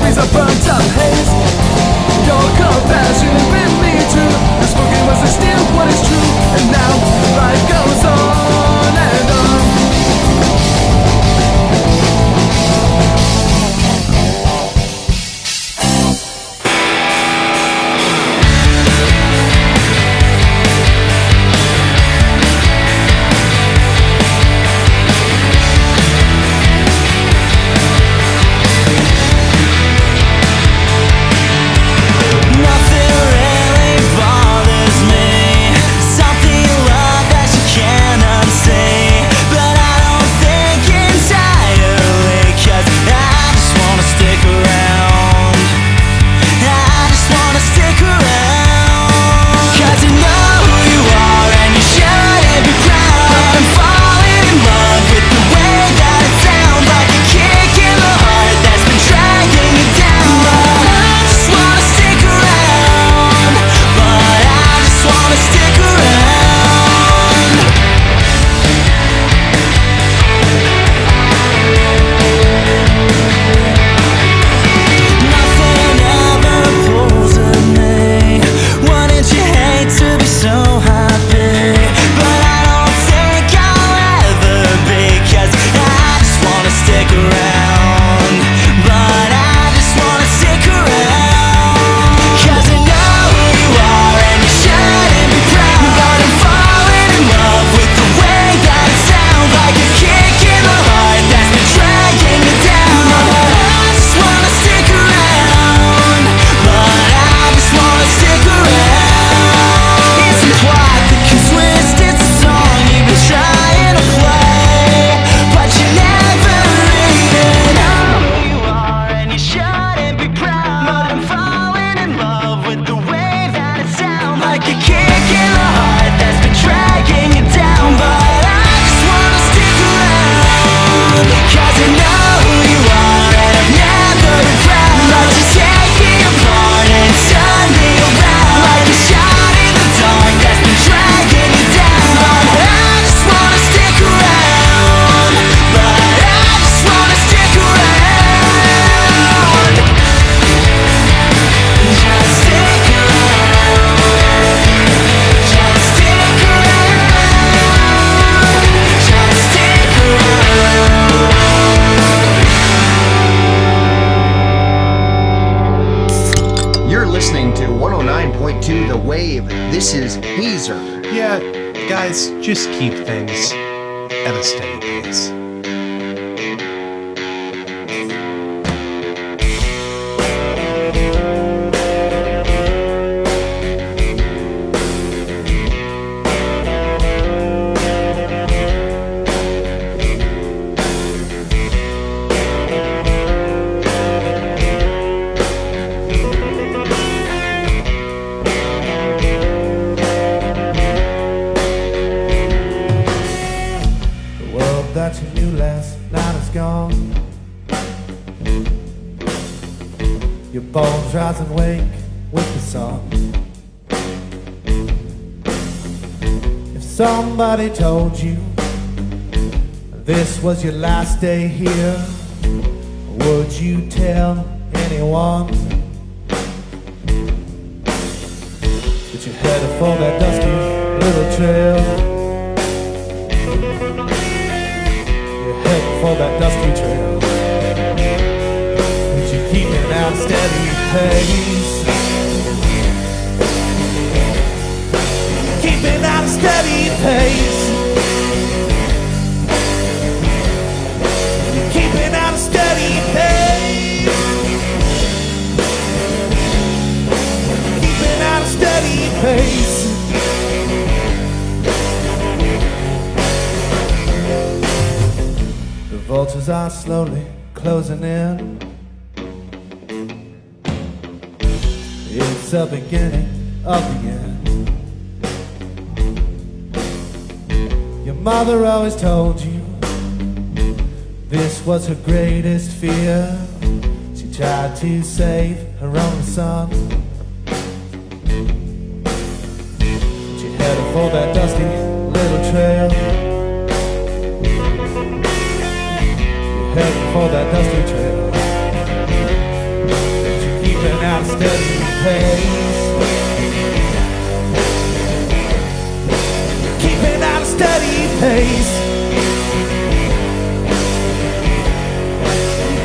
memories of burnt up haze. Your compassion with me too. The spoken was still what is true, and now life goes on and on. Nothing really bothers me. Something you love that you cannot say. But I don't think entirely, 'cause I just wanna stick around. I just wanna stick around. 'Cause you know who you are and you shouldn't be proud. I'm falling in love with the way that it sounds, like a kick in the heart that's been dragging you down. But I just wanna stick around. But I just wanna stick around. Nothing ever pulls at me. Wouldn't you hate to be so happy? But I don't think I'll ever be, 'cause I just wanna stick around. But I just wanna stick around. 'Cause you know who you are and you shouldn't be proud. But I'm falling in love with the way that it sounds, like a kick in the heart that's been dragging you down. But I just wanna stick around. But I just wanna stick around. It's a plot that can twist, it's a song you've been trying to play, but you never even know who you are and you shouldn't be proud. But I'm falling in love with the way that it sounds, like a kick in the heart that's been dragging you down. But I just wanna stick around. 'Cause you know who you are and I've never been proud. But you take me apart and turn me around, like a shot in the dark that's been dragging you down. But I just wanna stick around. But I just wanna stick around. Just stick around. Just stick around. Just stick around. You're listening to 109.2 The Wave. This is Weezer. Yeah, guys, just keep things at a steady pace. The world that you knew last night is gone. Your bones rise and wake with the sun. If somebody told you this was your last day here, would you tell anyone that you're headed for that dusty little trail? Heading for that dusty trail, but you're keeping out a steady pace. Keeping out a steady pace. You're keeping out a steady pace. Keeping out a steady pace. The vultures are slowly closing in. It's the beginning of the end. Your mother always told you this was her greatest fear. She tried to save her only son. She headed for that dusty little trail. Heading for that dusty trail. steady pace. Keeping at a steady pace.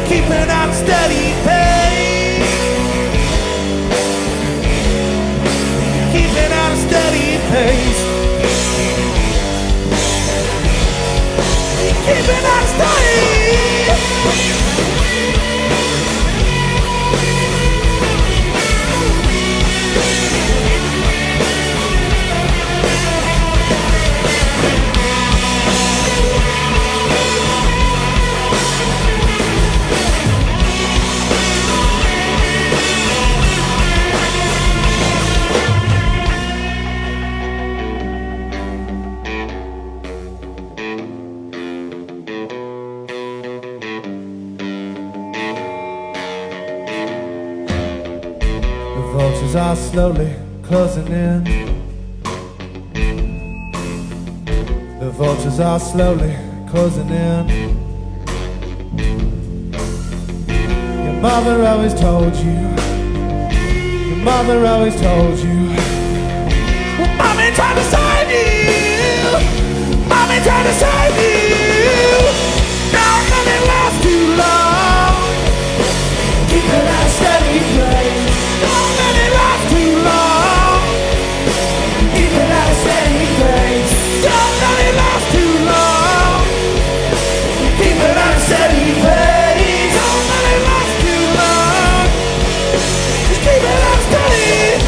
Keeping at a steady pace. Keeping at a steady pace. Keeping at a steady. The vultures are slowly closing in. The vultures are slowly closing in. Your mother always told you. Your mother always told you. Well, Mommy tried to save you. Mommy tried to save you. Don't let it last too long. Keep it at a steady pace. Don't let it last too long. Keep it at a steady pace. Don't let it last too long. Keep it at a steady pace. Don't let it last too long. Just keep it at a steady.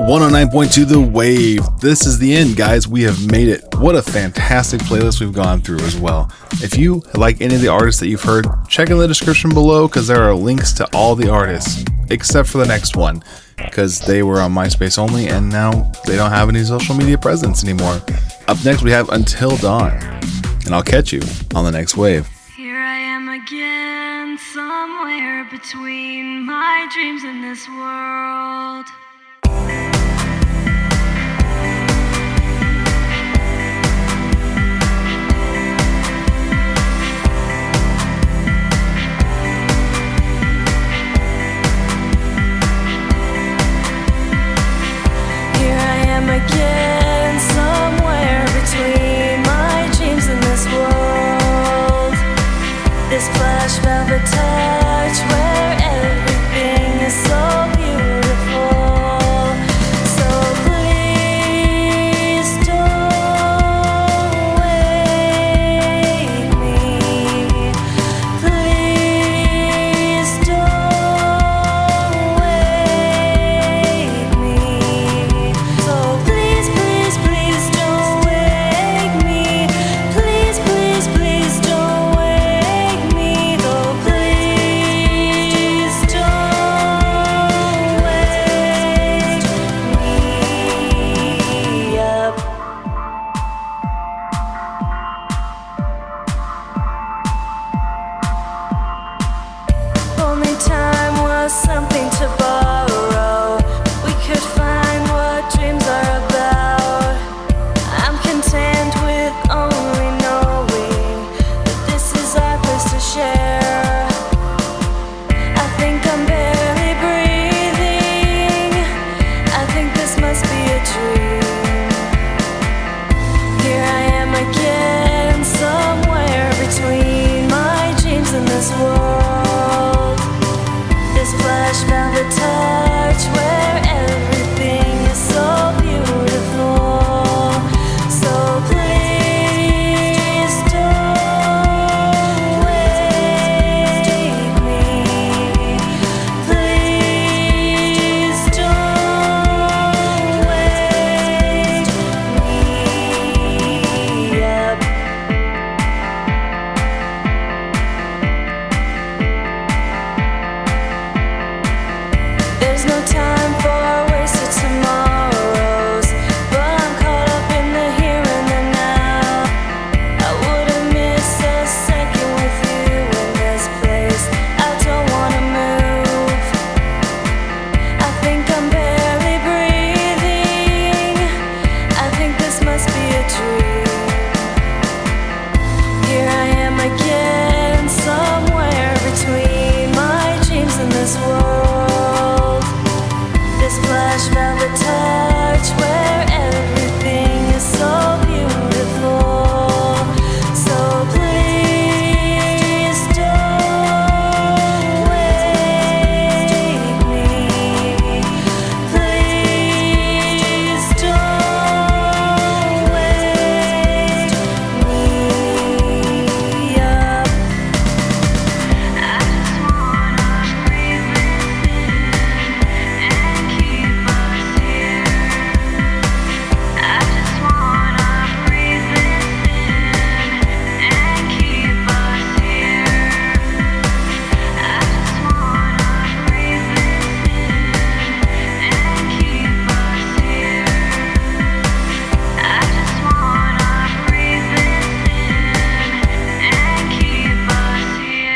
109.2 The Wave. This is the end, guys. We have made it. What a fantastic playlist we've gone through as well. If you like any of the artists that you've heard, check in the description below because there are links to all the artists, except for the next one, because they were on MySpace only and now they don't have any social media presence anymore. Up next, we have Until Dawn, and I'll catch you on the next wave. Here I am again, somewhere between my dreams and this world. Here I am again, somewhere between my dreams and this world. This plush velvet touch where everything is so beautiful. So please don't wake me. Please don't wake me. So please, please, please don't wake me. Please, please, please don't wake me. Though please don't wake me up. Only time was something to borrow. We could find what dreams are about. I'm content with only knowing that this is our place to share. I think I'm barely breathing. I think this must be a dream. Here I am again, somewhere between my dreams and this world. This plush velvet touch where everything is so beautiful. So please don't wake me. Please don't wake me up. There's no time for wasted tomorrows, but I'm caught up in the here and the now. I wouldn't miss a second with you in this place. I don't wanna move. I think I'm barely breathing. I think this must be a dream. Here I am again, somewhere between my dreams and this world. This plush velvet touch where everything is so beautiful. So please don't wake me. Please don't wake me up. I just wanna breathe this in and keep us here. I just wanna breathe this in and keep us here. I just wanna breathe this in and keep us here. I just wanna breathe this in and keep us here.